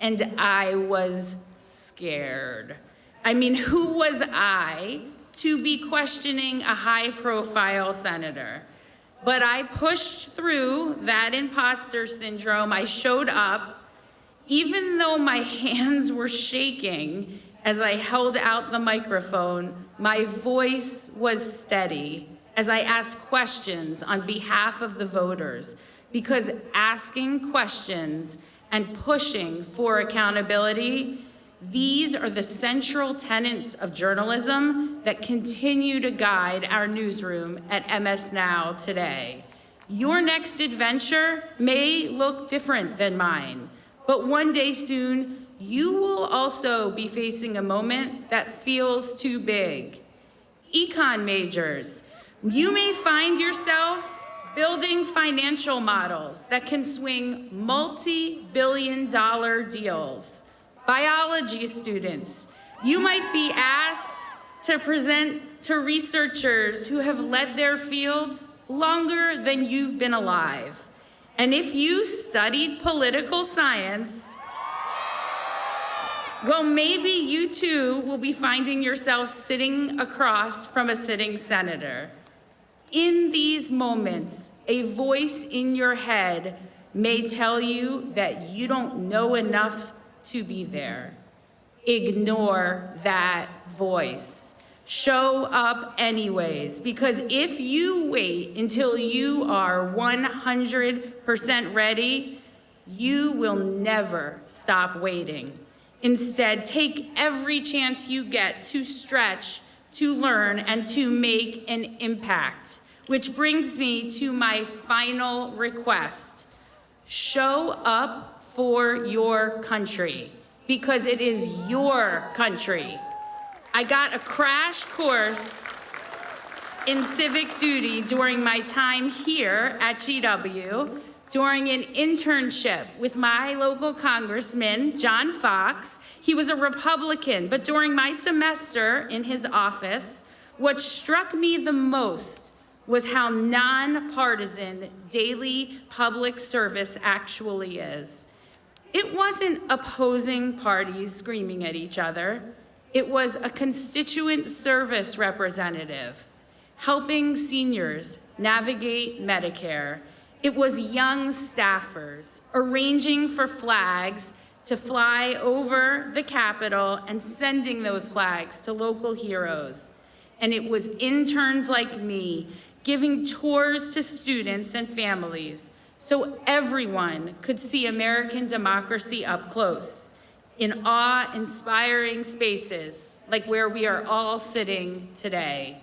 and I was scared. I mean, who was I to be questioning a high-profile senator? But I pushed through that imposter syndrome. I showed up, even though my hands were shaking as I held out the microphone. My voice was steady as I asked questions on behalf of the voters, because asking questions and pushing for accountability, these are the central tenets of journalism that continue to guide our newsroom at MS Now today. Your next adventure may look different than mine, but one day soon, you will also be facing a moment that feels too big. Econ majors, you may find yourself building financial models that can swing multi-billion-dollar deals. Biology students, you might be asked to present to researchers who have led their fields longer than you've been alive. And if you studied political science, well, maybe you too will be finding yourself sitting across from a sitting senator. In these moments, a voice in your head may tell you that you don't know enough to be there. Ignore that voice. Show up anyways, because if you wait until you are 100% ready, you will never stop waiting. Instead, take every chance you get to stretch, to learn, and to make an impact. Which brings me to my final request. Show up for your country, because it is your country. I got a crash course in civic duty during my time here at GW, during an internship with my local congressman, John Fox. He was a Republican, but during my semester in his office, what struck me the most was how nonpartisan daily public service actually is. It wasn't opposing parties screaming at each other. It was a constituent service representative helping seniors navigate Medicare. It was young staffers arranging for flags to fly over the Capitol and sending those flags to local heroes. And it was interns like me giving tours to students and families so everyone could see American democracy up close in awe-inspiring spaces like where we are all sitting today.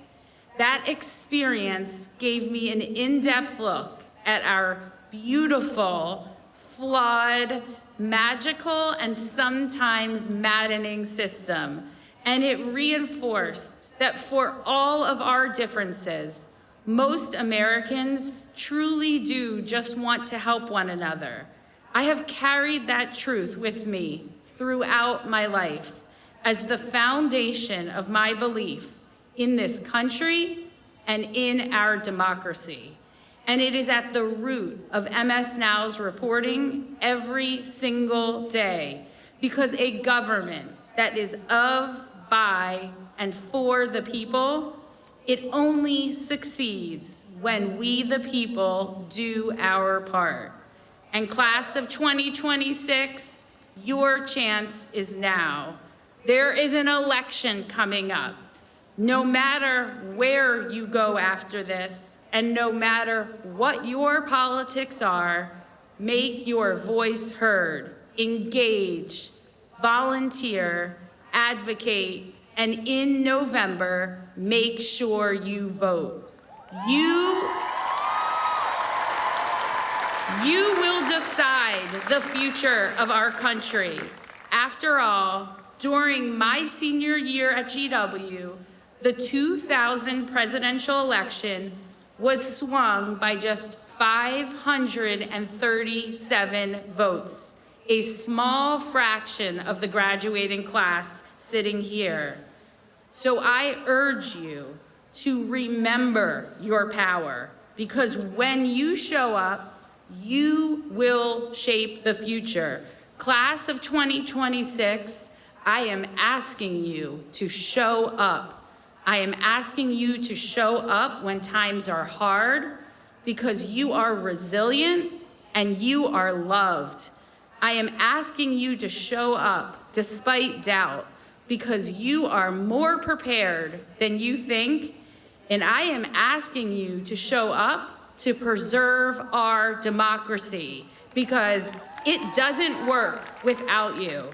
That experience gave me an in-depth look at our beautiful, flawed, magical, and sometimes maddening system. And it reinforced that for all of our differences, most Americans truly do just want to help one another. I have carried that truth with me throughout my life as the foundation of my belief in this country and in our democracy. And it is at the root of MS Now's reporting every single day, because a government that is of, by, and for the people, it only succeeds when we, the people, do our part. And class of 2026, your chance is now. There is an election coming up. No matter where you go after this, and no matter what your politics are, make your voice heard, engage, volunteer, advocate, and in November, make sure you vote. You will decide the future of our country. After all, during my senior year at GW, the 2000 presidential election was swung by just 537 votes, a small fraction of the graduating class sitting here. So I urge you to remember your power, because when you show up, you will shape the future. Class of 2026, I am asking you to show up. I am asking you to show up when times are hard, because you are resilient and you are loved. I am asking you to show up despite doubt, because you are more prepared than you think. And I am asking you to show up to preserve our democracy, because it doesn't work without you.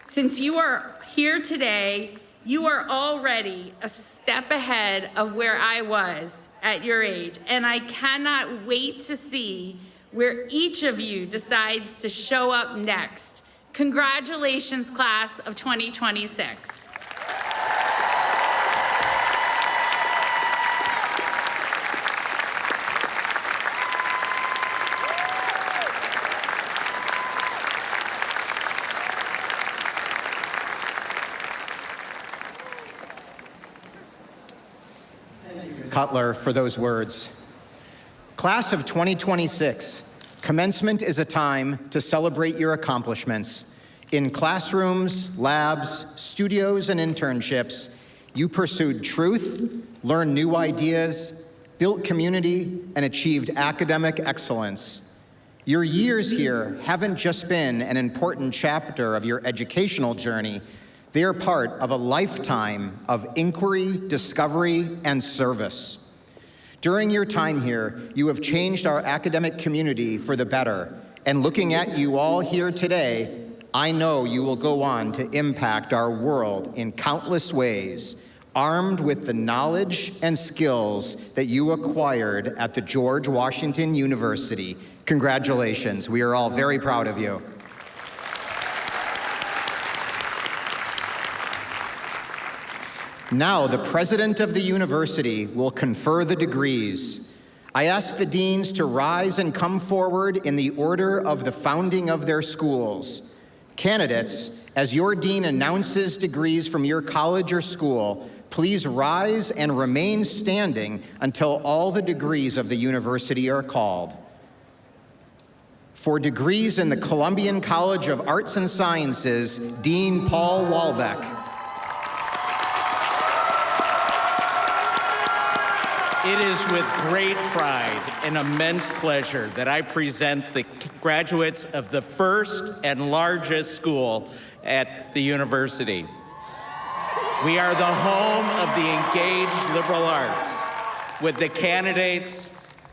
Since you are here today, you are already a step ahead of where I was at your age, and I cannot wait to see where each of you decides to show up next. Congratulations, class of 2026. Cutler, for those words. Class of 2026, commencement is a time to celebrate your accomplishments. In classrooms, labs, studios, and internships, you pursued truth, learned new ideas, built community, and achieved academic excellence. Your years here haven't just been an important chapter of your educational journey. They are part of a lifetime of inquiry, discovery, and service. During your time here, you have changed our academic community for the better. And looking at you all here today, I know you will go on to impact our world in countless ways, armed with the knowledge and skills that you acquired at the George Washington University. Congratulations. We are all very proud of you. Now, the president of the university will confer the degrees. I ask the deans to rise and come forward in the order of the founding of their schools. Candidates, as your dean announces degrees from your college or school, please rise and remain standing until all the degrees of the university are called. For degrees in the Columbian College of Arts and Sciences, Dean Paul Walbeck. It is with great pride and immense pleasure that I present the graduates of the first and largest school at the university. We are the home of the engaged liberal arts. With the candidates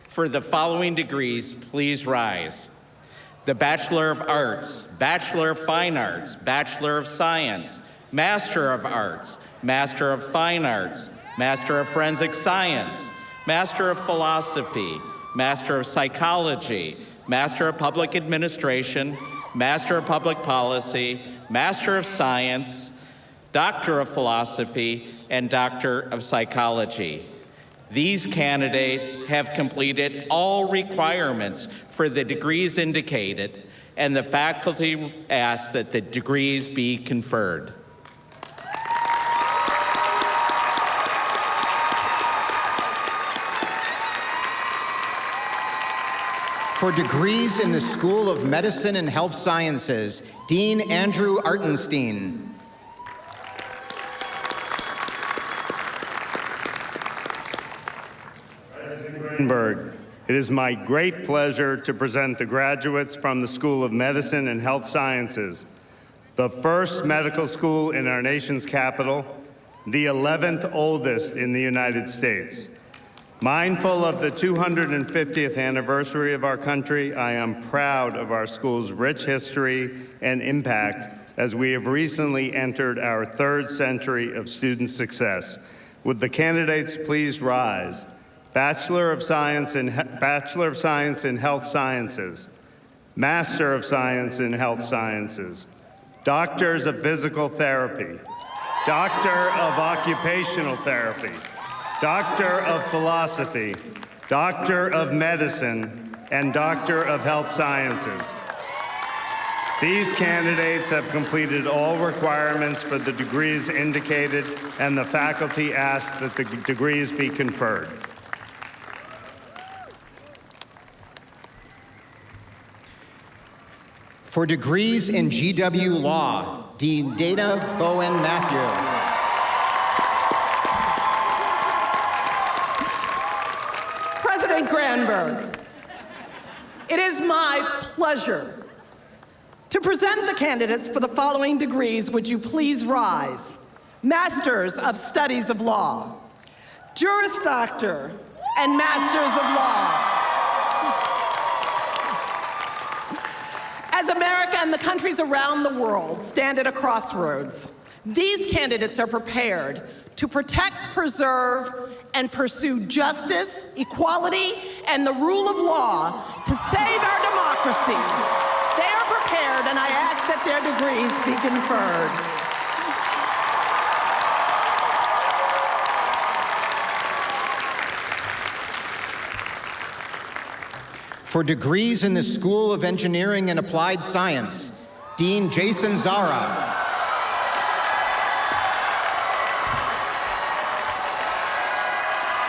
for the following degrees, please rise. The Bachelor of Arts, Bachelor of Fine Arts, Bachelor of Science, Master of Arts, Master of Fine Arts, Master of Forensic Science, Master of Philosophy, Master of Psychology, Master of Public Administration, Master of Public Policy, Master of Science, Doctor of Philosophy, and Doctor of Psychology. These candidates have completed all requirements for the degrees indicated, and the faculty asks that the degrees be conferred. For degrees in the School of Medicine and Health Sciences, Dean Andrew Artenstein. President Greenberg, it is my great pleasure to present the graduates from the School of Medicine and Health Sciences, the first medical school in our nation's capital, the 11th oldest in the United States. Mindful of the 250th anniversary of our country, I am proud of our school's rich history and impact as we have recently entered our third century of student success. Would the candidates please rise? Bachelor of Science in Health Sciences, Master of Science in Health Sciences, Doctors of Physical Therapy, Doctor of Occupational Therapy, Doctor of Philosophy, Doctor of Medicine, and Doctor of Health Sciences. These candidates have completed all requirements for the degrees indicated, and the faculty asks that the degrees be conferred. For degrees in GW Law, Dean Dana Bowen Matthew. President Granberg, it is my pleasure to present the candidates for the following degrees. Would you please rise? Masters of Studies of Law, Juris Doctor, and Masters of Law. As America and the countries around the world stand at a crossroads, these candidates are prepared to protect, preserve, and pursue justice, equality, and the rule of law to save our democracy. They are prepared, and I ask that their degrees be conferred. For degrees in the School of Engineering and Applied Science, Dean Jason Zara.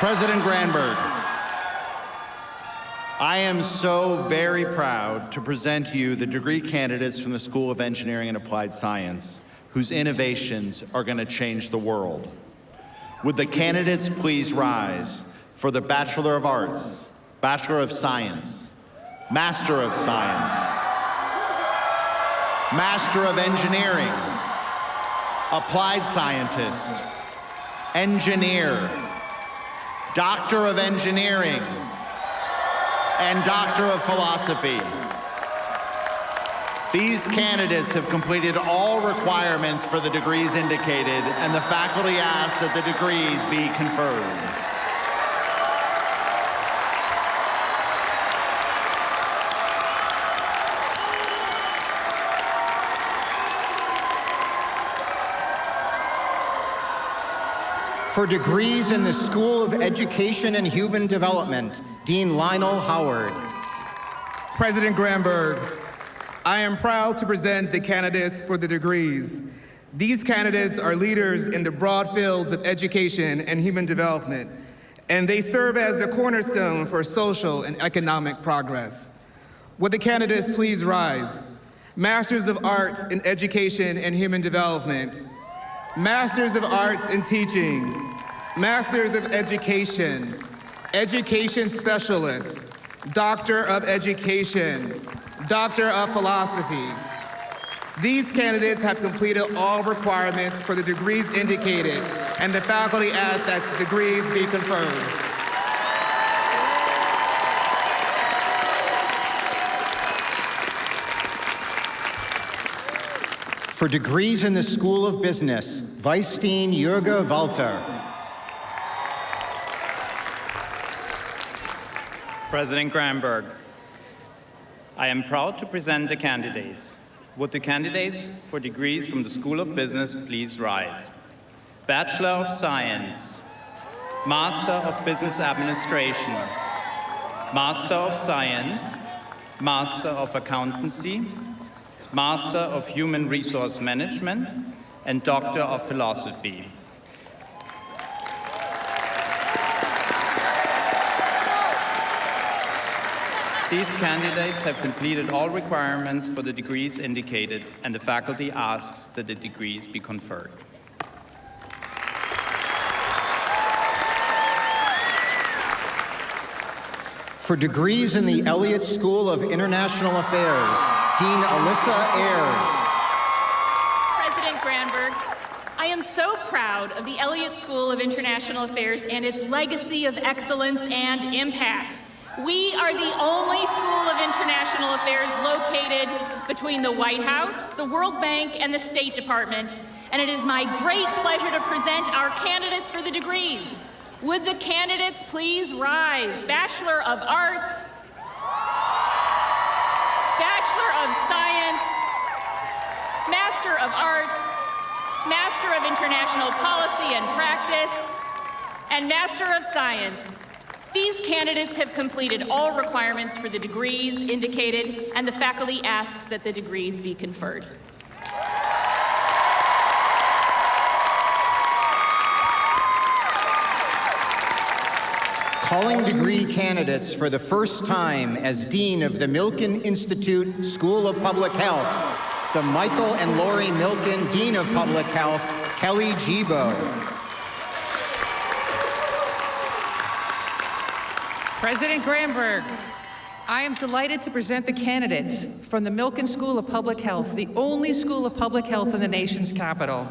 President Granberg, I am so very proud to present to you the degree candidates from the School of Engineering and Applied Science, whose innovations are going to change the world. Would the candidates please rise for the Bachelor of Arts, Bachelor of Science, Master of Science, Master of Engineering, Applied Scientist, Engineer, Doctor of Engineering, and Doctor of Philosophy. These candidates have completed all requirements for the degrees indicated, and the faculty asks that the degrees be conferred. For degrees in the School of Education and Human Development, Dean Lionel Howard. President Granberg, I am proud to present the candidates for the degrees. These candidates are leaders in the broad fields of education and human development, and they serve as the cornerstone for social and economic progress. Would the candidates please rise? Masters of Arts in Education and Human Development, Masters of Arts in Teaching, Masters of Education, Education Specialist, Doctor of Education, Doctor of Philosophy. These candidates have completed all requirements for the degrees indicated, and the faculty asks that the degrees be conferred. For degrees in the School of Business, Vice Dean Jürgen Walter. President Granberg, I am proud to present the candidates. Would the candidates for degrees from the School of Business please rise? Bachelor of Science, Master of Business Administration, Master of Science, Master of Accountancy, Master of Human Resource Management, and Doctor of Philosophy. These candidates have completed all requirements for the degrees indicated, and the faculty asks that the degrees be conferred. For degrees in the Elliott School of International Affairs, Dean Alyssa Ayers. President Granberg, I am so proud of the Elliott School of International Affairs and its legacy of excellence and impact. We are the only School of International Affairs located between the White House, the World Bank, and the State Department, and it is my great pleasure to present our candidates for the degrees. Would the candidates please rise? Bachelor of Arts, Bachelor of Science, Master of Arts, Master of International Policy and Practice, and Master of Science. These candidates have completed all requirements for the degrees indicated, and the faculty asks that the degrees be conferred. Calling degree candidates for the first time as Dean of the Milken Institute School of Public Health, the Michael and Lori Milken Dean of Public Health, Kelly Gibo. President Granberg, I am delighted to present the candidates from the Milken School of Public Health, the only school of public health in the nation's capital.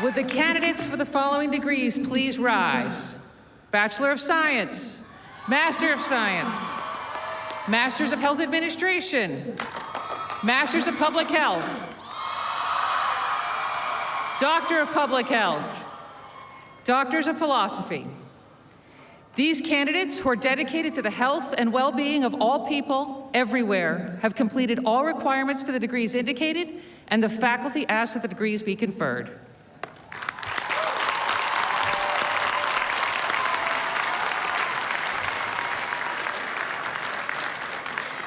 Would the candidates for the following degrees please rise? Bachelor of Science, Master of Science, Masters of Health Administration, Masters of Public Health, Doctor of Public Health, Doctors of Philosophy. These candidates, who are dedicated to the health and well-being of all people everywhere, have completed all requirements for the degrees indicated, and the faculty ask that the degrees be conferred.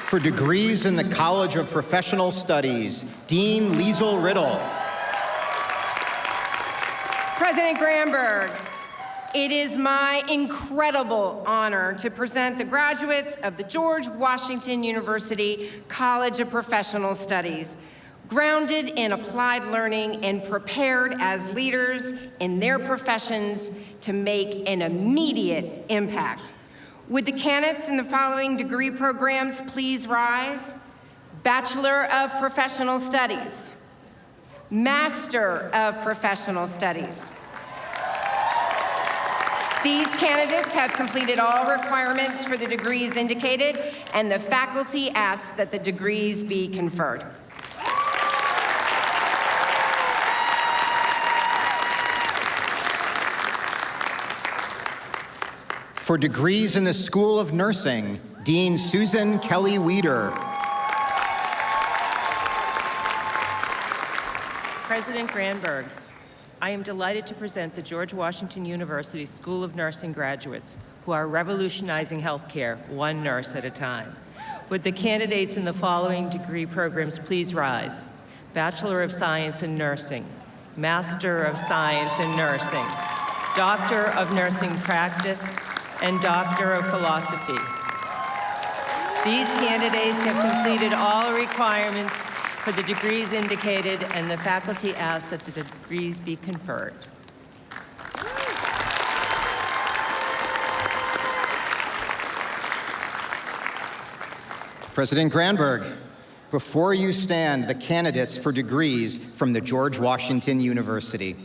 For degrees in the College of Professional Studies, Dean Liesl Riddle. President Granberg, it is my incredible honor to present the graduates of the George Washington University College of Professional Studies, grounded in applied learning and prepared as leaders in their professions to make an immediate impact. Would the candidates in the following degree programs please rise? Bachelor of Professional Studies, Master of Professional Studies. These candidates have completed all requirements for the degrees indicated, and the faculty asks that the degrees be conferred. For degrees in the School of Nursing, Dean Susan Kelly Weeder. President Granberg, I am delighted to present the George Washington University School of Nursing graduates who are revolutionizing healthcare one nurse at a time. Would the candidates in the following degree programs please rise? Bachelor of Science in Nursing, Master of Science in Nursing, Doctor of Nursing Practice, and Doctor of Philosophy. These candidates have completed all requirements for the degrees indicated, and the faculty asks that the degrees be conferred. President Granberg, before you stand the candidates for degrees from the George Washington University.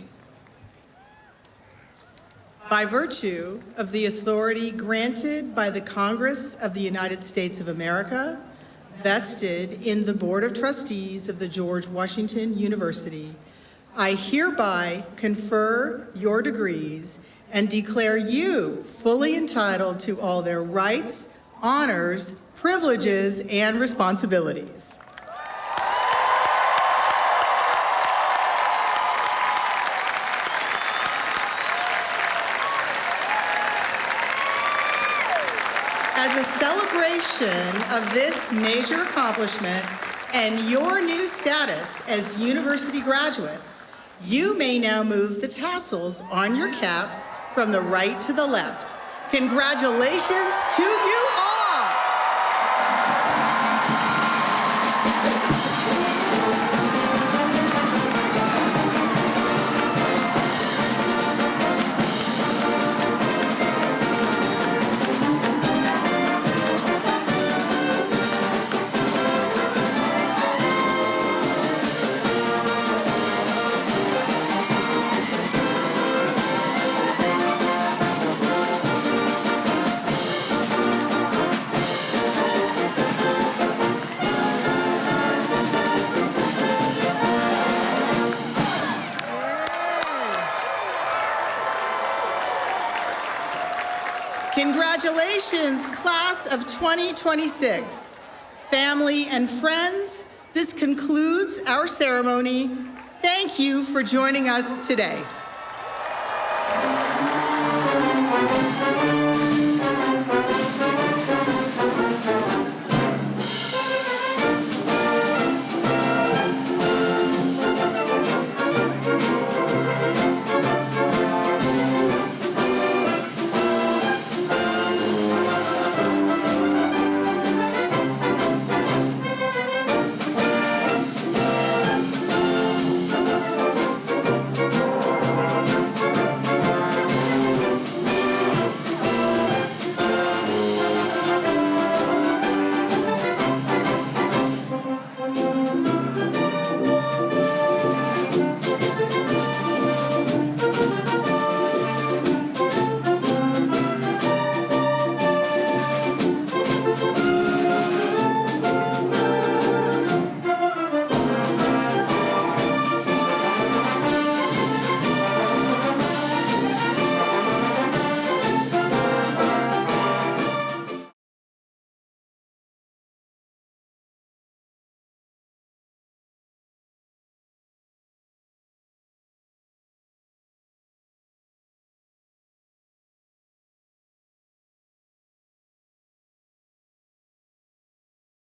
By virtue of the authority granted by the Congress of the United States of America, vested in the Board of Trustees of the George Washington University, I hereby confer your degrees and declare you fully entitled to all their rights, honors, privileges, and responsibilities. As a celebration of this major accomplishment and your new status as university graduates, you may now move the tassels on your caps from the right to the left. Congratulations to you all! Congratulations, class of 2026. Family and friends, this concludes our ceremony. Thank you for joining us today.